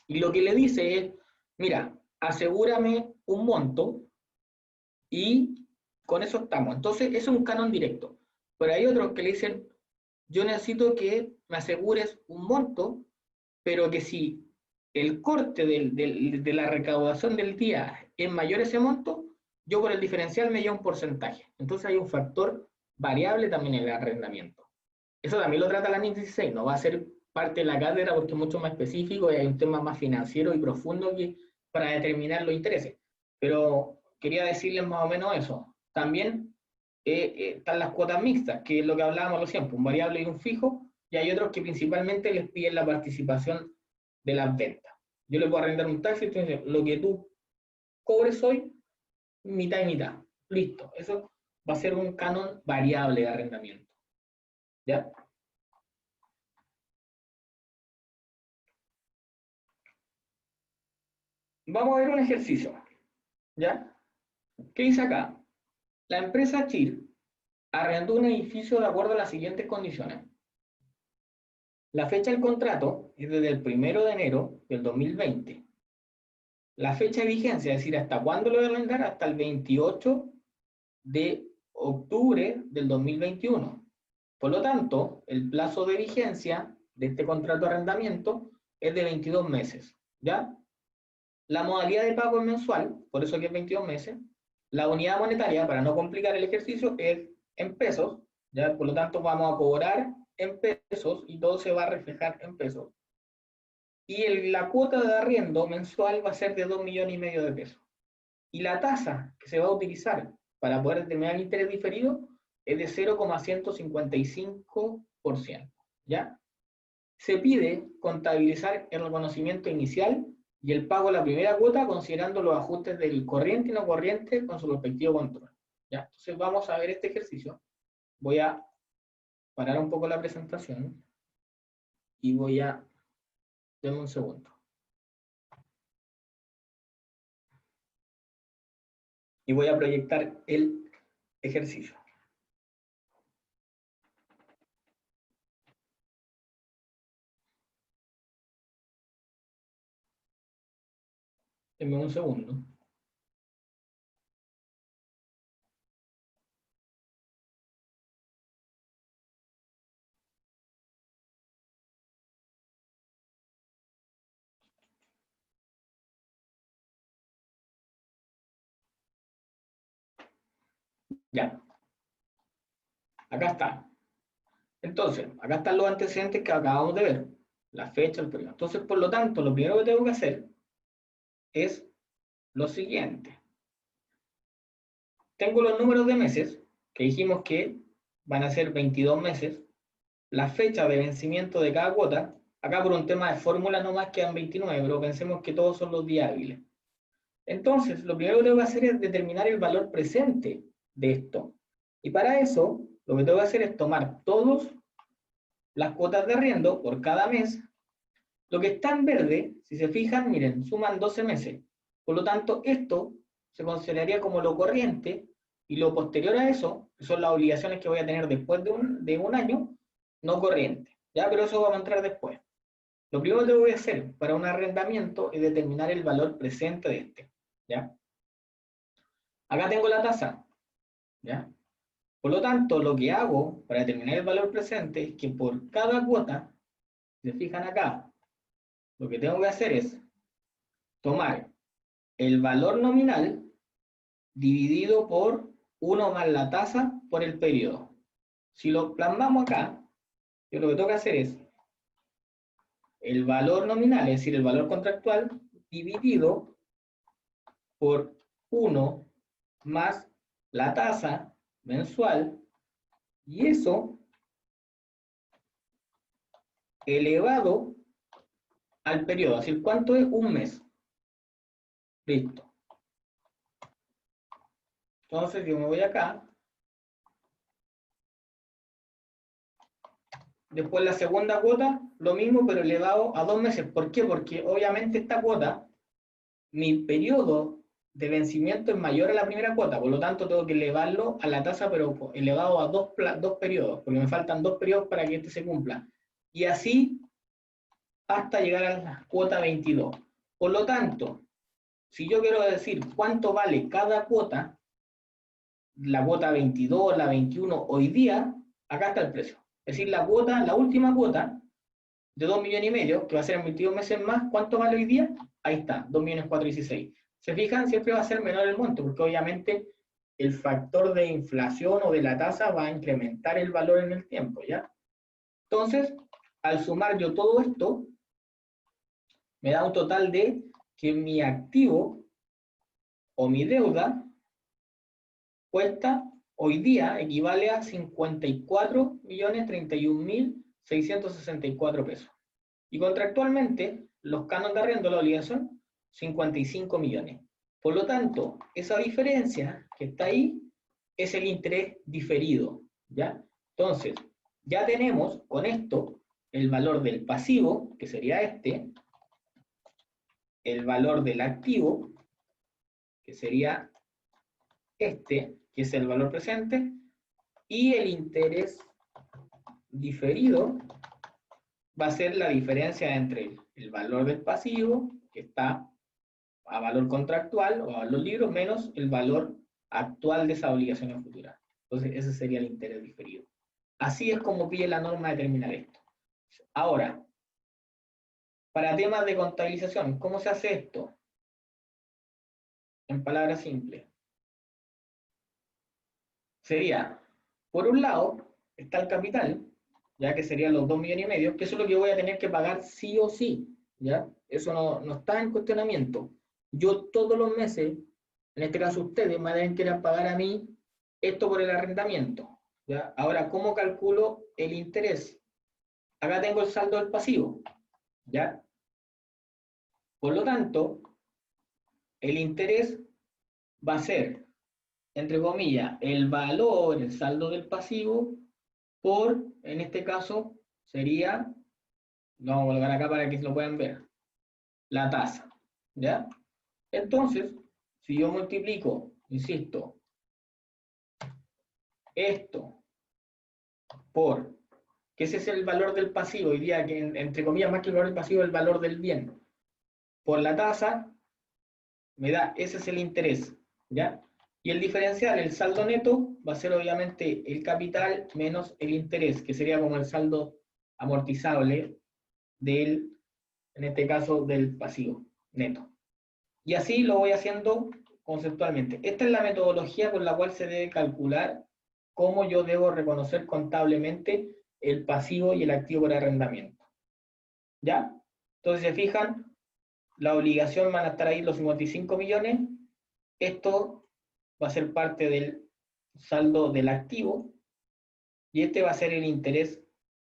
Y lo que le dice es, mira, asegúrame un monto, y con eso estamos. Entonces, eso es un canon directo. Pero hay otros que le dicen, yo necesito que me asegures un monto, pero que si el corte de la recaudación del día es mayor a ese monto, yo por el diferencial me llevo un porcentaje. Entonces hay un factor variable también en el arrendamiento. Eso también lo trata la NIS 16, no va a ser parte de la cátedra porque es mucho más específico y hay un tema más financiero y profundo que para determinar los intereses. Pero quería decirles más o menos eso. También están las cuotas mixtas, que es lo que hablábamos recién, un variable y un fijo, y hay otros que principalmente les piden la participación de las ventas. Yo le puedo arrendar un taxi, entonces lo que tú cobres hoy, mitad y mitad. Listo. Eso va a ser un canon variable de arrendamiento. ¿Ya? Vamos a ver un ejercicio. ¿Ya? ¿Qué dice acá? La empresa CHIR arrendó un edificio de acuerdo a las siguientes condiciones. La fecha del contrato es desde el 1 de enero del 2020. La fecha de vigencia, es decir, hasta cuándo lo voy a arrendar, hasta el 28 de octubre del 2021. Por lo tanto, el plazo de vigencia de este contrato de arrendamiento es de 22 meses. ¿Ya? La modalidad de pago es mensual, por eso que es 22 meses. La unidad monetaria, para no complicar el ejercicio, es en pesos. ¿Ya? Por lo tanto, vamos a cobrar en pesos y todo se va a reflejar en pesos. Y la cuota de arriendo mensual va a ser de 2,5 millones de pesos. Y la tasa que se va a utilizar para poder determinar el interés diferido es de 0,155%. ¿Ya? Se pide contabilizar el reconocimiento inicial y el pago de la primera cuota considerando los ajustes del corriente y no corriente con su respectivo control. ¿Ya? Entonces vamos a ver este ejercicio. Voy a parar un poco la presentación y voy a... Denme un segundo. Y voy a proyectar el ejercicio. Denme un segundo. Ya, acá está. Entonces, acá están los antecedentes que acabamos de ver. La fecha, el periodo. Entonces, por lo tanto, lo primero que tengo que hacer es lo siguiente. Tengo los números de meses, que dijimos que van a ser 22 meses. La fecha de vencimiento de cada cuota. Acá por un tema de fórmula nomás quedan 29, pero pensemos que todos son los días hábiles. Entonces, lo primero que tengo que hacer es determinar el valor presente de esto. Y para eso, lo que tengo que hacer es tomar todas las cuotas de arriendo por cada mes. Lo que está en verde, si se fijan, miren, suman 12 meses. Por lo tanto, esto se consideraría como lo corriente y lo posterior a eso, que son las obligaciones que voy a tener después de un año, no corriente. ¿Ya? Pero eso va a entrar después. Lo primero que voy a hacer para un arrendamiento es determinar el valor presente de este. ¿Ya? Acá tengo la tasa. ¿Ya? Por lo tanto, lo que hago para determinar el valor presente es que por cada cuota, si se fijan acá, lo que tengo que hacer es tomar el valor nominal dividido por 1 más la tasa por el periodo. Si lo plasmamos acá, yo lo que tengo que hacer es el valor nominal, es decir, el valor contractual, dividido por 1 más la tasa mensual, y eso elevado al periodo. Es decir, ¿cuánto es un mes? Listo. Entonces yo me voy acá Después la segunda cuota, lo mismo, pero elevado a 2 meses. ¿Por qué? Porque obviamente esta cuota, mi periodo de vencimiento es mayor a la primera cuota, por lo tanto tengo que elevarlo a la tasa, pero elevado a dos periodos, porque me faltan 2 periodos para que este se cumpla. Y así hasta llegar a la cuota 22. Por lo tanto, si yo quiero decir cuánto vale cada cuota, la cuota 22, la 21, hoy día, acá está el precio. Es decir, la cuota, la última cuota de 2,5 millones, que va a ser en 22 meses más, ¿cuánto vale hoy día? Ahí está, 2,416,000. ¿Se fijan? Siempre va a ser menor el monto, porque obviamente el factor de inflación o de la tasa va a incrementar el valor en el tiempo, ¿ya? Entonces, al sumar yo todo esto, me da un total de que mi activo o mi deuda cuesta hoy día, equivale a 54.031.664 pesos. Y contractualmente, los cánones de arriendo, la obligación, 55 millones. Por lo tanto, esa diferencia que está ahí es el interés diferido, ¿ya? Entonces, ya tenemos con esto el valor del pasivo, que sería este, el valor del activo, que sería este, que es el valor presente, y el interés diferido va a ser la diferencia entre el valor del pasivo, que está a valor contractual o a valor libre, menos el valor actual de esa obligación futura. Entonces, ese sería el interés diferido. Así es como pide la norma determinar esto. Ahora, para temas de contabilización, ¿cómo se hace esto? En palabras simples. Sería, por un lado, está el capital, ya que serían los 2,5 millones, que eso es lo que voy a tener que pagar sí o sí, ¿ya? Eso no está en cuestionamiento. Yo todos los meses, en este caso ustedes, me deben querer pagar a mí esto por el arrendamiento, ¿ya? Ahora, ¿cómo calculo el interés? Acá tengo el saldo del pasivo, ¿ya? Por lo tanto, el interés va a ser, entre comillas, el valor, el saldo del pasivo, por, en este caso, sería, lo vamos a colocar acá para que lo puedan ver, la tasa, ¿ya? Entonces, si yo multiplico, insisto, esto por, que ese es el valor del pasivo, hoy día que entre comillas más que el valor del pasivo, el valor del bien, por la tasa, me da, ese es el interés, ¿ya? Y el diferencial, el saldo neto, va a ser obviamente el capital menos el interés, que sería como el saldo amortizable del, en este caso, del pasivo neto. Y así lo voy haciendo conceptualmente. Esta es la metodología con la cual se debe calcular cómo yo debo reconocer contablemente el pasivo y el activo por arrendamiento. ¿Ya? Entonces, se fijan, la obligación van a estar ahí los 55 millones. Esto va a ser parte del saldo del activo y este va a ser el interés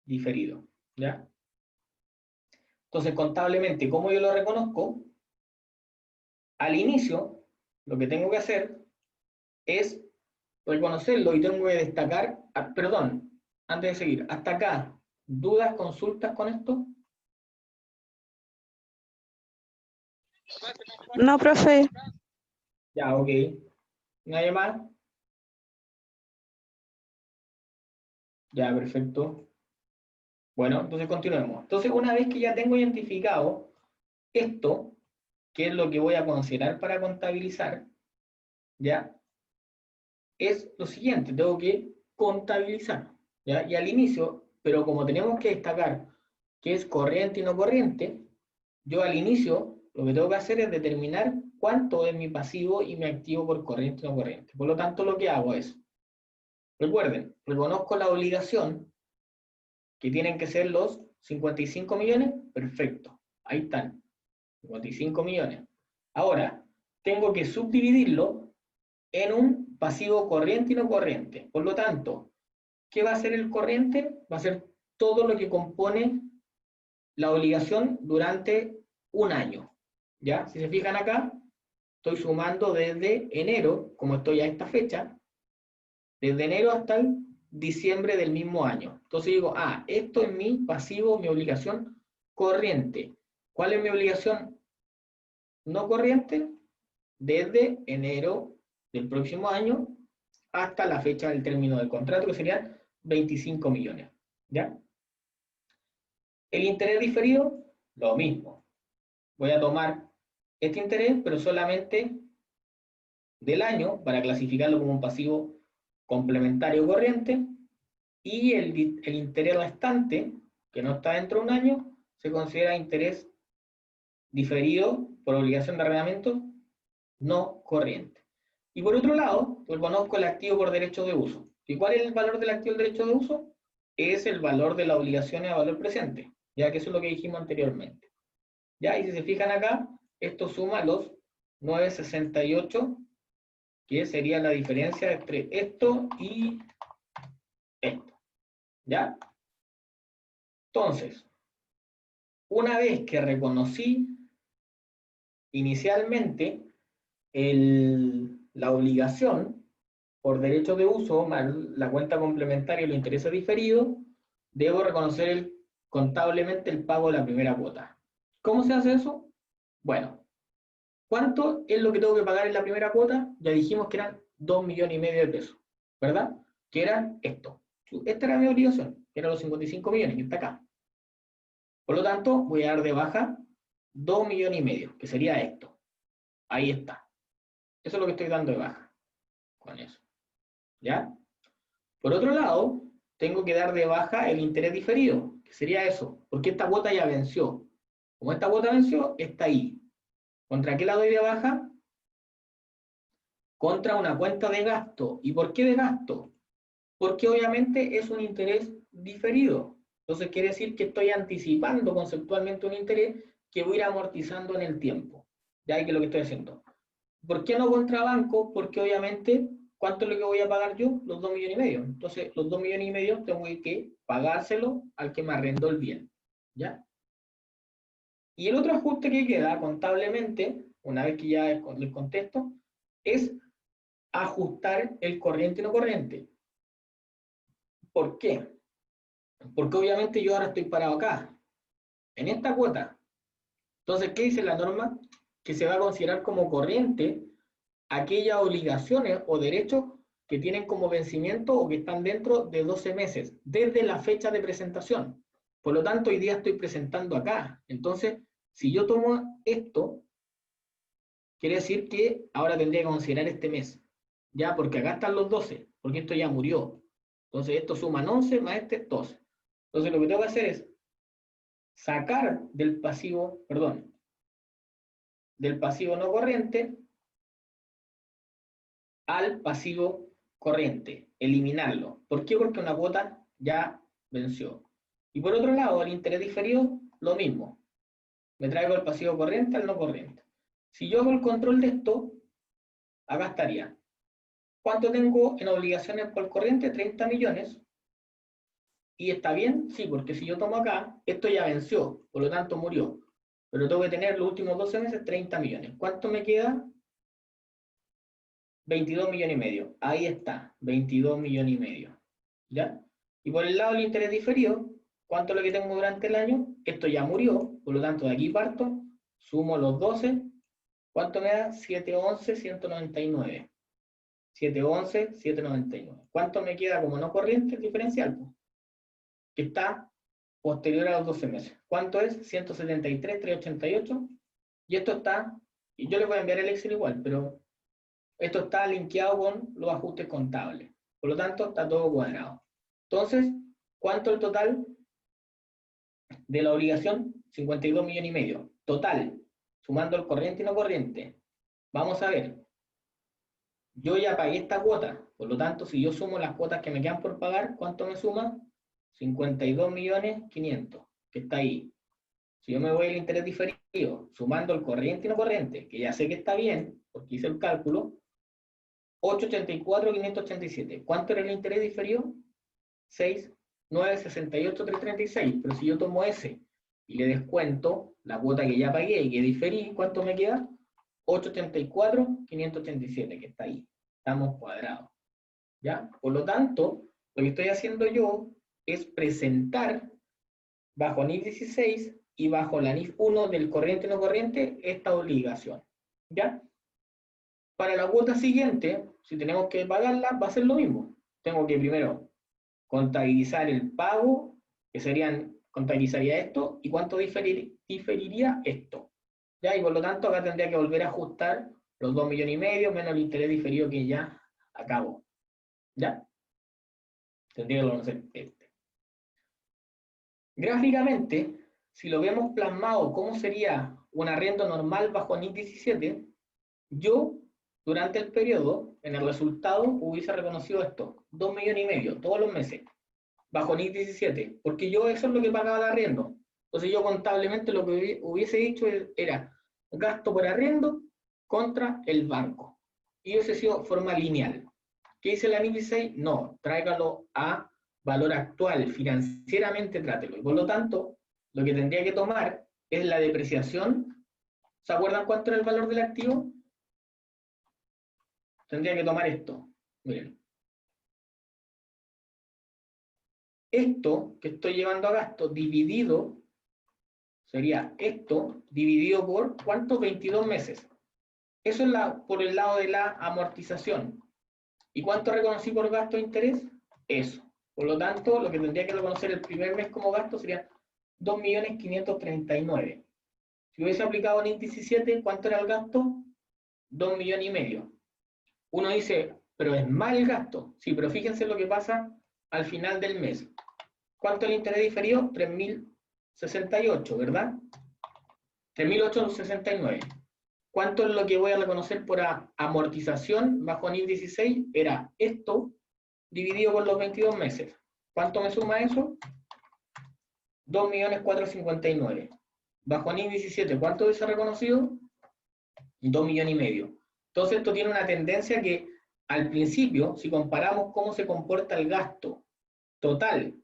diferido. ¿Ya? Entonces, contablemente, ¿cómo yo lo reconozco? Al inicio, lo que tengo que hacer es reconocerlo y tengo que destacar, perdón, antes de seguir, hasta acá, ¿dudas, consultas con esto? No, profe. Ya, ok. ¿Nadie más? Ya, perfecto. Bueno, entonces continuemos. Entonces, una vez que ya tengo identificado esto, que es lo que voy a considerar para contabilizar, ¿ya? Es lo siguiente, tengo que contabilizar, ¿ya? Y al inicio, pero como tenemos que destacar que es corriente y no corriente, yo al inicio lo que tengo que hacer es determinar cuánto es mi pasivo y mi activo por corriente y no corriente. Por lo tanto, lo que hago es, recuerden, reconozco la obligación, que tienen que ser los 55 millones, perfecto, ahí están, 55 millones. Ahora, tengo que subdividirlo en un pasivo corriente y no corriente. Por lo tanto, ¿qué va a ser el corriente? Va a ser todo lo que compone la obligación durante un año. ¿Ya? Si se fijan acá, estoy sumando desde enero, como estoy a esta fecha, desde enero hasta el diciembre del mismo año. Entonces digo, esto es mi pasivo, mi obligación corriente. ¿Cuál es mi obligación no corriente? Desde enero del próximo año hasta la fecha del término del contrato, que serían 25 millones. ¿Ya? El interés diferido, lo mismo. Voy a tomar este interés, pero solamente del año, para clasificarlo como un pasivo complementario corriente, y el interés restante, que no está dentro de un año, se considera interés diferido por obligación de arrendamiento no corriente. Y por otro lado, pues conozco el activo por derecho de uso. ¿Y cuál es el valor del activo del derecho de uso? Es el valor de las obligaciones a valor presente, ya que eso es lo que dijimos anteriormente. ¿Ya? Y si se fijan acá, esto suma los 968, que sería la diferencia entre esto y esto. ¿Ya? Entonces, una vez que reconocí inicialmente la obligación por derecho de uso, más la cuenta complementaria y los intereses diferidos, debo reconocer contablemente el pago de la primera cuota. ¿Cómo se hace eso? Bueno, ¿cuánto es lo que tengo que pagar en la primera cuota? Ya dijimos que eran 2,5 millones de pesos, ¿verdad? Que eran esto. Esta era mi obligación, que eran los 55 millones, que está acá. Por lo tanto, voy a dar de baja 2,5 millones, que sería esto. Ahí está. Eso es lo que estoy dando de baja con eso. ¿Ya? Por otro lado, tengo que dar de baja el interés diferido, que sería eso, porque esta cuota ya venció. Como esta cuota venció, está ahí. ¿Contra qué la doy de baja? Contra una cuenta de gasto. ¿Y por qué de gasto? Porque obviamente es un interés diferido. Entonces quiere decir que estoy anticipando conceptualmente un interés que voy a ir amortizando en el tiempo. Ya que es lo que estoy haciendo. ¿Por qué no contra banco? Porque obviamente, ¿cuánto es lo que voy a pagar yo? Los 2,5 millones. Entonces, los 2,5 millones tengo que pagárselo al que me arrendó el bien. ¿Ya? Y el otro ajuste que queda contablemente, una vez que ya les contesto, es ajustar el corriente y no corriente. ¿Por qué? Porque obviamente yo ahora estoy parado acá, en esta cuota. Entonces, ¿qué dice la norma? Que se va a considerar como corriente aquellas obligaciones o derechos que tienen como vencimiento o que están dentro de 12 meses, desde la fecha de presentación. Por lo tanto, hoy día estoy presentando acá. Entonces, si yo tomo esto, quiere decir que ahora tendría que considerar este mes. Ya, porque acá están los 12, porque esto ya murió. Entonces, esto suman 11 más este 12. Entonces, lo que tengo que hacer es sacar del pasivo, perdón, del pasivo no corriente al pasivo corriente, eliminarlo. ¿Por qué? Porque una cuota ya venció. Y por otro lado, el interés diferido, lo mismo. Me traigo el pasivo corriente al no corriente. Si yo hago el control de esto, acá estaría. ¿Cuánto tengo en obligaciones por corriente? 30 millones. ¿Y está bien? Sí, porque si yo tomo acá, esto ya venció, por lo tanto murió. Pero tengo que tener los últimos 12 meses 30 millones. ¿Cuánto me queda? 22,5 millones. Ahí está, 22,5 millones. ¿Ya? Y por el lado del interés diferido, ¿cuánto es lo que tengo durante el año? Esto ya murió, por lo tanto de aquí parto, sumo los 12, ¿cuánto me da? 711, 199. 711, 799. ¿Cuánto me queda como no corriente el diferencial? Que está posterior a los 12 meses. ¿Cuánto es? 173, 388. Y esto está, y yo les voy a enviar el Excel igual, pero esto está linkeado con los ajustes contables. Por lo tanto, está todo cuadrado. Entonces, ¿cuánto el total de la obligación? 52,5 millones. Total, sumando el corriente y no corriente. Vamos a ver. Yo ya pagué esta cuota. Por lo tanto, si yo sumo las cuotas que me quedan por pagar, ¿cuánto me suma? 52,500,000, que está ahí. Si yo me voy al interés diferido, sumando el corriente y no corriente, que ya sé que está bien, porque hice el cálculo, 884,587. ¿Cuánto era el interés diferido? 6,968,336. Pero si yo tomo ese y le descuento la cuota que ya pagué y que diferí, ¿cuánto me queda? 884,587, que está ahí. Estamos cuadrados. ¿Ya? Por lo tanto, Lo que estoy haciendo yo es presentar bajo NIF 16 y bajo la NIF 1 del corriente no corriente esta obligación. ¿Ya? Para la cuota siguiente, si tenemos que pagarla, va a ser lo mismo. Tengo que primero contabilizar el pago, que contabilizaría esto, y cuánto diferiría esto. ¿Ya? Y por lo tanto, acá tendría que volver a ajustar los 2,5 millones menos el interés diferido que ya acabo. ¿Ya? Tendría que conocer este. Gráficamente, si lo vemos plasmado, ¿cómo sería un arriendo normal bajo NIF 17? Yo, durante el periodo, en el resultado, hubiese reconocido esto, 2,5 millones todos los meses, bajo NIF 17, porque yo eso es lo que pagaba de arriendo. Entonces yo contablemente lo que hubiese dicho era gasto por arriendo contra el banco. Y hubiese sido forma lineal. ¿Qué dice la NIF 16? No, tráigalo a valor actual, financieramente trátelo. Y por lo tanto, lo que tendría que tomar es la depreciación. ¿Se acuerdan cuánto era el valor del activo? Tendría que tomar esto. Miren. Esto que estoy llevando a gasto dividido, sería esto dividido por, ¿cuánto? 22 meses. Eso es por el lado de la amortización. ¿Y cuánto reconocí por gasto de interés? Eso. Por lo tanto, lo que tendría que reconocer el primer mes como gasto sería 2.539.000. Si hubiese aplicado NIF 17, ¿cuánto era el gasto? 2,5 millones. Uno dice, pero es mal gasto. Sí, pero fíjense lo que pasa al final del mes. ¿Cuánto es el interés diferido? 3.068, ¿verdad? 3.869. ¿Cuánto es lo que voy a reconocer por amortización bajo NIF 16? Era esto dividido por los 22 meses. ¿Cuánto me suma eso? 2.459.000. Bajo NIF 17, ¿cuánto hubiese reconocido? 2,5 millones. Entonces esto tiene una tendencia que al principio, si comparamos cómo se comporta el gasto total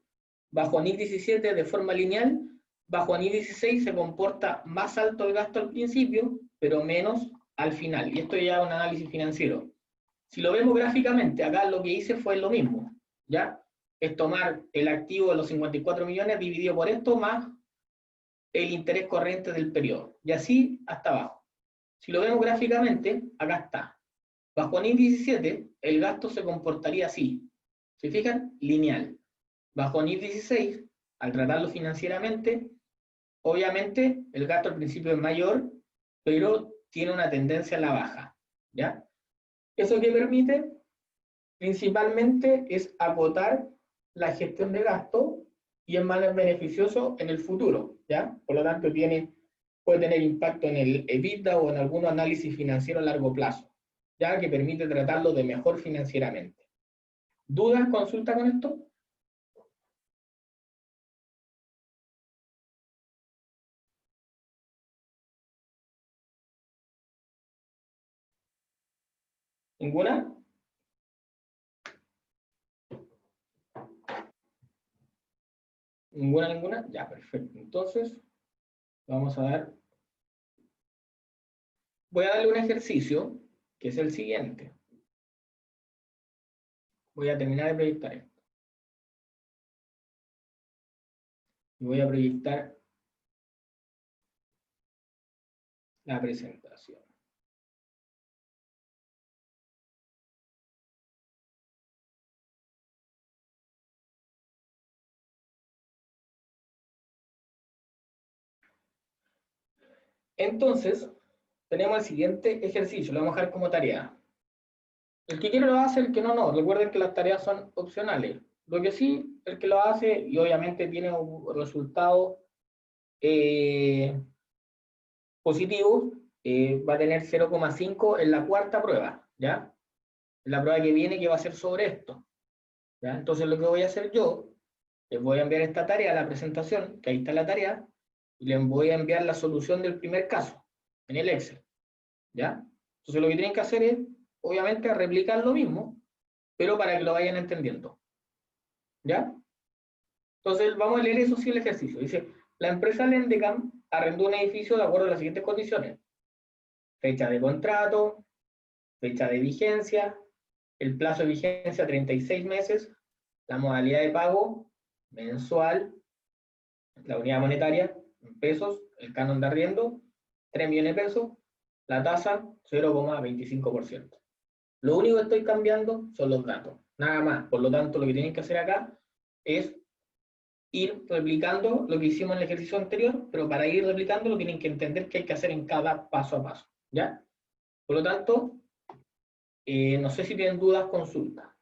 bajo NIF 17 de forma lineal, bajo NIF 16 se comporta más alto el gasto al principio, pero menos al final. Y esto ya es un análisis financiero. Si lo vemos gráficamente, acá lo que hice fue lo mismo, ¿ya? Es tomar el activo de los 54 millones dividido por esto más el interés corriente del periodo. Y así hasta abajo. Si lo vemos gráficamente, acá está. Bajo NIF 17, el gasto se comportaría así. ¿Se fijan? Lineal. Bajo NIF 16, al tratarlo financieramente, obviamente el gasto al principio es mayor, pero tiene una tendencia a la baja. ¿Ya? ¿Eso qué permite? Principalmente es acotar la gestión de gasto y es más beneficioso en el futuro. ¿Ya? Por lo tanto, puede tener impacto en el EBITDA o en algún análisis financiero a largo plazo, ya que permite tratarlo de mejor financieramente. ¿Dudas, consulta con esto? ¿Ninguna? ¿Ninguna? Ya, perfecto. Entonces, vamos a dar. Voy a darle un ejercicio, que es el siguiente. Voy a terminar de proyectar esto. Y voy a proyectar la presentación. Entonces, tenemos el siguiente ejercicio, lo vamos a dejar como tarea. El que quiere lo hace, el que no, no. Recuerden que las tareas son opcionales. Lo que sí, el que lo hace, y obviamente tiene un resultado positivo, va a tener 0,5 en la cuarta prueba, ¿ya? En la prueba que viene, que va a ser sobre esto, ¿ya? Entonces lo que voy a hacer yo, les voy a enviar esta tarea, la presentación, que ahí está la tarea, y les voy a enviar la solución del primer caso, en el Excel, ¿ya? Entonces lo que tienen que hacer es, obviamente, replicar lo mismo, pero para que lo vayan entendiendo, ¿ya? Entonces vamos a leer eso sí el ejercicio. Dice, la empresa Lendecam arrendó un edificio de acuerdo a las siguientes condiciones: fecha de contrato, fecha de vigencia, el plazo de vigencia 36 meses, La modalidad de pago mensual, la unidad monetaria en pesos, el canon de arriendo, 3 millones de pesos, la tasa 0,25%. Lo único que estoy cambiando son los datos, nada más. Por lo tanto, lo que tienen que hacer acá es ir replicando lo que hicimos en el ejercicio anterior, pero para ir replicando lo tienen que entender qué hay que hacer en cada paso a paso, ¿ya? Por lo tanto, no sé si tienen dudas, consulta.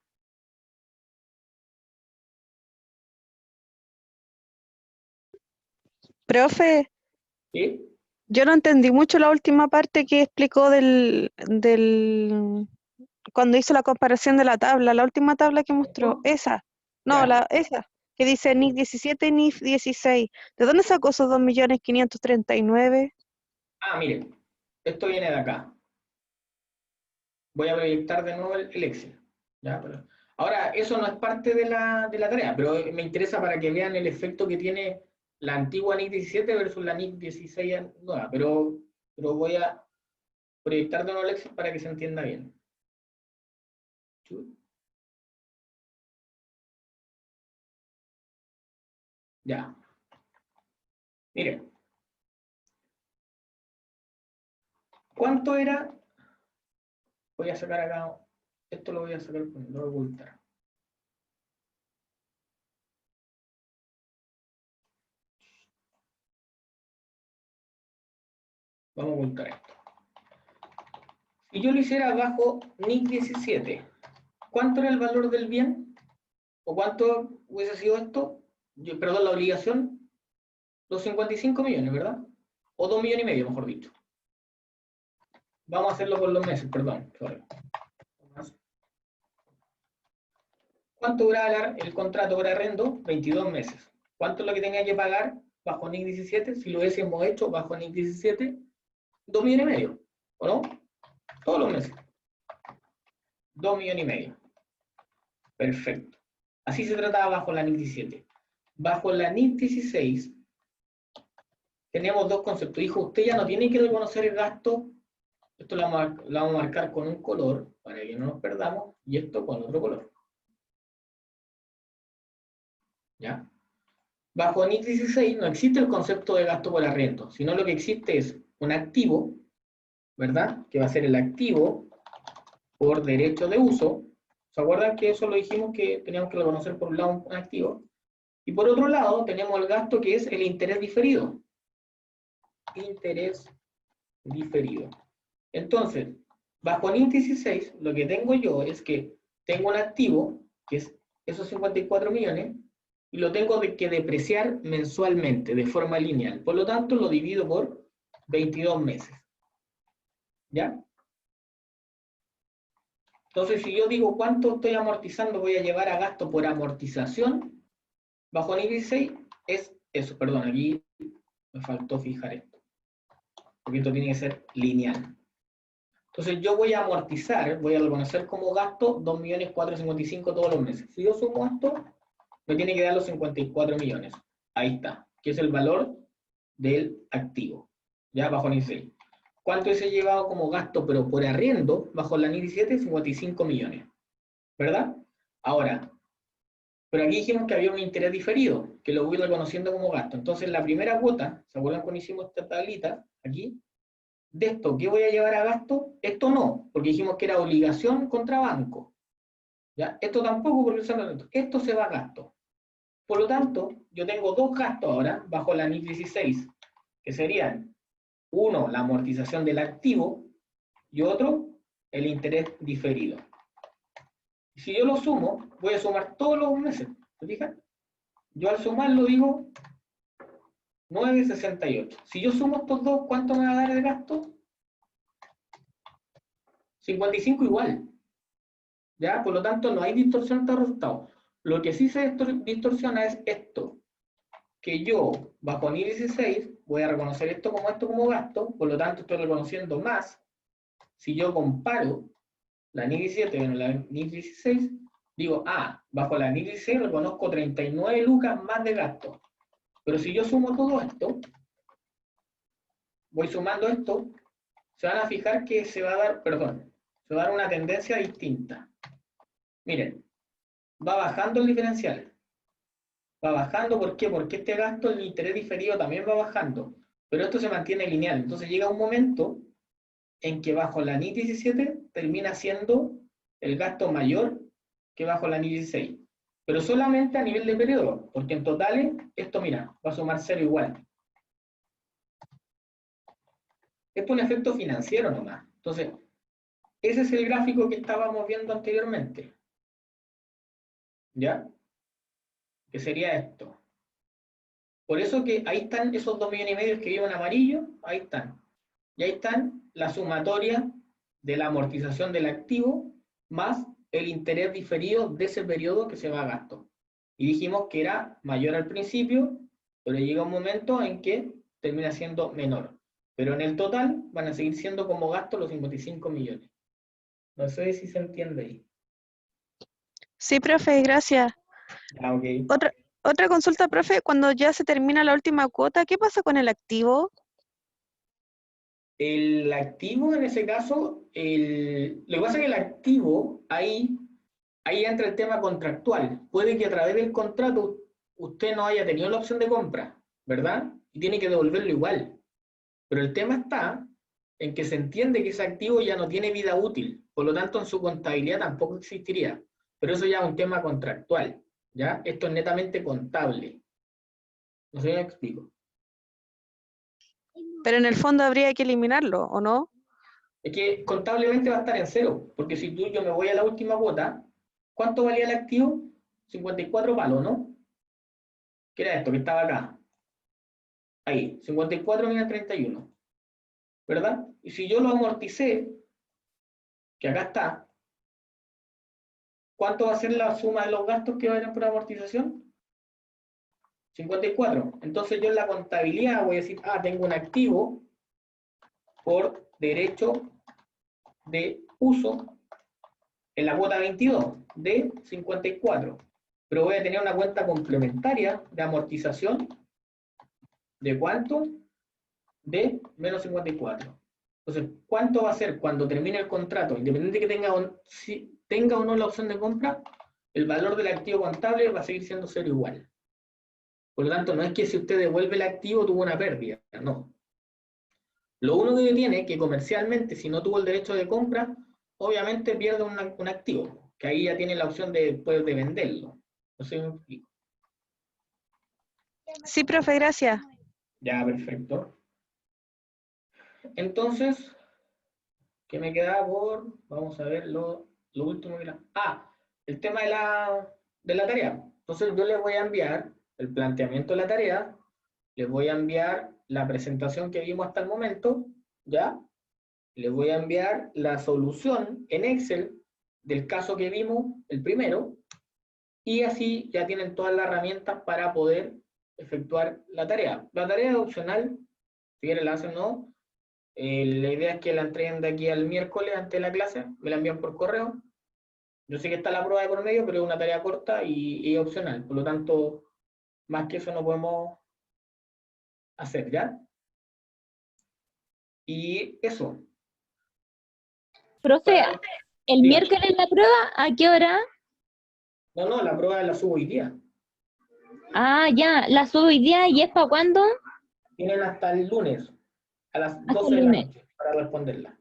Profe, ¿Sí? yo no entendí mucho la última parte que explicó cuando hizo la comparación de la última tabla que mostró, esa, no, Ya. esa, que dice NIF 17 y NIF 16. ¿De dónde sacó esos 2.539.000? Ah, miren, esto viene de acá. Voy a proyectar de nuevo el Excel. ¿Ya? Ahora, eso no es parte de la tarea, pero me interesa para que vean el efecto que tiene la antigua NIC 17 versus la NIC 16 nueva, pero voy a proyectar de nuevo el Excel para que se entienda bien. Ya. Miren. ¿Cuánto era? Voy a sacar acá, esto lo voy a sacar, lo voy a ocultar. Vamos a ocultar esto. Si yo lo hiciera bajo NIC 17, ¿cuánto era el valor del bien? ¿O cuánto hubiese sido esto? Perdón, la obligación. Los 55 millones, ¿verdad? O 2 millones y medio, mejor dicho. Vamos a hacerlo por los meses, perdón. Sorry. ¿Cuánto duraba el contrato por arrendo? 22 meses. ¿Cuánto es lo que tenía que pagar bajo NIC 17? Si lo hubiésemos hecho bajo NIC 17, 2 millones y medio. ¿O no? Todos los meses. 2 millones y medio. Perfecto. Así se trataba bajo la NIC 17. Bajo la NIC 16 tenemos dos conceptos. Dijo, usted ya no tiene que reconocer el gasto. Esto lo vamos a marcar con un color para que no nos perdamos y esto con otro color. ¿Ya? Bajo NIC 16 no existe el concepto de gasto por arriendo, sino lo que existe es un activo, ¿verdad? Que va a ser el activo por derecho de uso. ¿Se acuerdan que eso lo dijimos que teníamos que reconocer por un lado un activo? Y por otro lado tenemos el gasto que es el interés diferido. Interés diferido. Entonces, bajo NIC 16, lo que tengo yo es que tengo un activo, que es esos 54 millones, y lo tengo que depreciar mensualmente, de forma lineal. Por lo tanto, lo divido por 22 meses. ¿Ya? Entonces, si yo digo cuánto estoy amortizando, voy a llevar a gasto por amortización, bajo NIC 16, es eso. Perdón, aquí me faltó fijar esto. Porque esto tiene que ser lineal. Entonces yo voy a amortizar, voy a reconocer como gasto 2.455.000 todos los meses. Si yo sumo esto, me tiene que dar los 54 millones. Ahí está, que es el valor del activo, ya bajo NIC 6. ¿Cuánto se llevado como gasto, pero por arriendo, bajo la NIC 17? 55 millones, ¿verdad? Ahora, pero aquí dijimos que había un interés diferido, que lo voy reconociendo como gasto. Entonces la primera cuota, ¿se acuerdan cuando hicimos esta tablita? Aquí, de esto, ¿qué voy a llevar a gasto? Esto no, porque dijimos que era obligación contra banco. ¿Ya? Esto tampoco, porque esto se va a gasto. Por lo tanto, yo tengo dos gastos ahora, bajo la NIC 16, que serían, uno, la amortización del activo, y otro, el interés diferido. Si yo lo sumo, voy a sumar todos los meses, ¿te fijas? Yo al sumarlo digo 9,68. Si yo sumo estos dos, ¿cuánto me va a dar de gasto? 55 igual. ¿Ya? Por lo tanto, no hay distorsión de resultados. Lo que sí se distorsiona es esto, que yo, bajo NIC 16, voy a reconocer esto como gasto, por lo tanto estoy reconociendo más. Si yo comparo la NIC 17 con la NIC 16, digo, bajo la NIC 16 reconozco 39 lucas más de gasto. Pero si yo sumo todo esto, voy sumando esto, se van a fijar que se va a dar una tendencia distinta. Miren, va bajando el diferencial. Va bajando, ¿por qué? Porque este gasto, el interés diferido también va bajando, pero esto se mantiene lineal. Entonces llega un momento en que bajo la NIT 17 termina siendo el gasto mayor que bajo la NIT 16. Pero solamente a nivel de periodo, porque en totales, esto mira, va a sumar 0 igual. Esto es un efecto financiero nomás. Entonces, ese es el gráfico que estábamos viendo anteriormente. ¿Ya? Que sería esto. Por eso que ahí están esos 2,5 millones que vimos en amarillo, ahí están. Y ahí están la sumatoria de la amortización del activo más el interés diferido de ese periodo que se va a gasto. Y dijimos que era mayor al principio, pero llega un momento en que termina siendo menor. Pero en el total van a seguir siendo como gasto los 55 millones. No sé si se entiende ahí. Sí, profe, gracias. Ah, ok. Otra consulta, profe, cuando ya se termina la última cuota, ¿qué pasa con el activo? El activo, en ese caso, lo que pasa es que el activo, ahí entra el tema contractual. Puede que a través del contrato usted no haya tenido la opción de compra, ¿verdad? Y tiene que devolverlo igual. Pero el tema está en que se entiende que ese activo ya no tiene vida útil, por lo tanto en su contabilidad tampoco existiría. Pero eso ya es un tema contractual, ¿ya? Esto es netamente contable. No sé si me explico. Pero en el fondo habría que eliminarlo, ¿o no? Es que contablemente va a estar en cero, porque si yo me voy a la última cuota, ¿cuánto valía el activo? 54 palos, ¿no? ¿Qué era esto que estaba acá? Ahí, 54 menos 31, ¿verdad? Y si yo lo amorticé, que acá está, ¿cuánto va a ser la suma de los gastos que vayan por amortización? 54. Entonces yo en la contabilidad voy a decir, tengo un activo por derecho de uso en la cuota 22 de 54. Pero voy a tener una cuenta complementaria de amortización ¿de cuánto? De menos 54. Entonces, ¿cuánto va a ser cuando termine el contrato? Independiente de que si tenga o no la opción de compra, el valor del activo contable va a seguir siendo cero igual. Por lo tanto, no es que si usted devuelve el activo tuvo una pérdida, no. Lo único que tiene es que comercialmente, si no tuvo el derecho de compra, obviamente pierde un activo, que ahí ya tiene la opción de, después de venderlo. No sé si me explico. Sí, profe, gracias. Ya, perfecto. Entonces, ¿qué me queda por? Vamos a ver lo último que el tema de la tarea. Entonces yo les voy a enviar el planteamiento de la tarea, les voy a enviar la presentación que vimos hasta el momento, ¿ya? Les voy a enviar la solución en Excel del caso que vimos, el primero, y así ya tienen todas las herramientas para poder efectuar la tarea. La tarea es opcional, si quieren la hacen o no. La idea es que la entreguen de aquí al miércoles antes de la clase, me la envían por correo. Yo sé que está la prueba de por medio, pero es una tarea corta y opcional. Por lo tanto, más que eso no podemos hacer, ¿ya? Y eso. Profe, el Diga. miércoles la prueba, ¿a qué hora? No, la prueba la subo hoy día. Ah, ya, la subo hoy día y es para cuándo? Tienen hasta el lunes, a las Hasta 12 el de la lunes. noche, para responderla.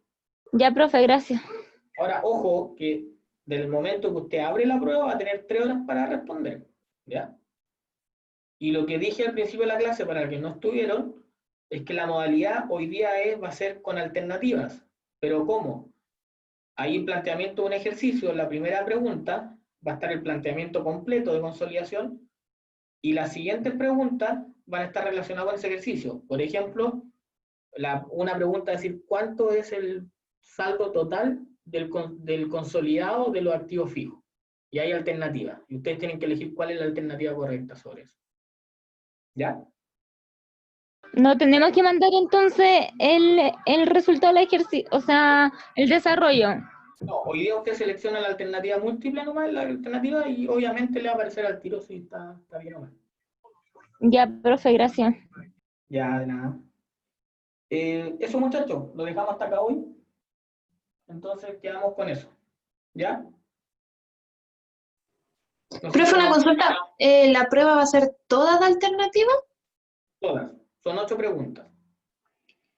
Ya, profe, gracias. Ahora, ojo, que del momento que usted abre la prueba va a tener 3 horas para responder, ¿ya? Y lo que dije al principio de la clase, para los que no estuvieron, es que la modalidad hoy día va a ser con alternativas. ¿Pero cómo? Hay un planteamiento de un ejercicio, en la primera pregunta va a estar el planteamiento completo de consolidación y las siguientes preguntas van a estar relacionadas con ese ejercicio. Por ejemplo, una pregunta es decir, ¿cuánto es el saldo total del consolidado de los activos fijos? Y hay alternativas. Y ustedes tienen que elegir cuál es la alternativa correcta sobre eso. ¿Ya? No tenemos que mandar entonces el resultado del ejercicio, o sea, el desarrollo. No, hoy día usted selecciona la alternativa múltiple nomás, la alternativa, y obviamente le va a aparecer al tiro si está bien o mal. Ya, profe, gracias. Ya, de nada. Eso, muchachos, lo dejamos hasta acá hoy. Entonces quedamos con eso. ¿Ya? No sé Profe, una cómo- consulta. ¿La prueba va a ser toda de alternativa? Todas. Son 8 preguntas.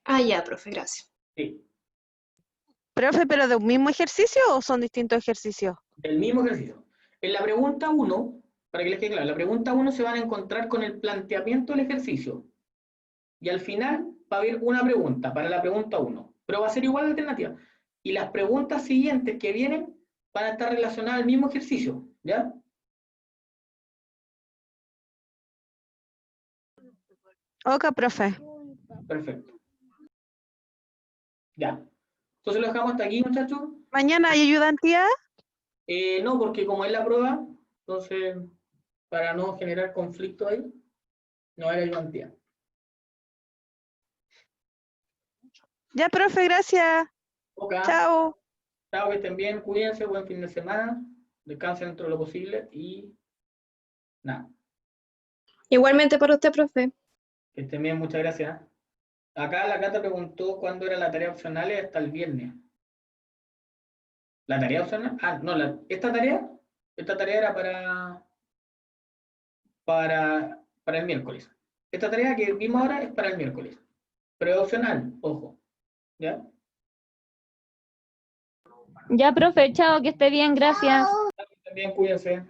Ah, ya, profe, gracias. Sí, Profe, ¿pero de un mismo ejercicio o son distintos ejercicios? del mismo ejercicio. En la pregunta 1, para que les quede claro, en la pregunta 1 se van a encontrar con el planteamiento del ejercicio. Y al final va a haber una pregunta para la pregunta 1, pero va a ser igual la alternativa. Y las preguntas siguientes que vienen van a estar relacionadas al mismo ejercicio, ¿ya? Ok, profe. Perfecto. Ya. Entonces lo dejamos hasta aquí, muchachos. ¿Mañana hay ayudantía? No, porque como es la prueba, entonces, para no generar conflicto ahí, no hay ayudantía. Ya, profe, gracias. Ok. Chao. Chao, que estén bien, cuídense, buen fin de semana, descansen dentro de lo posible y nada, Igualmente para usted, profe. que estén bien, muchas gracias. Acá la Cata preguntó cuándo era la tarea opcional y hasta el viernes. ¿La tarea opcional? Ah, no, esta tarea era para el miércoles. Esta tarea que vimos ahora es para el miércoles, pero es opcional, ojo, ¿ya? Ya, profe, chao, que esté bien, gracias. También cuídense.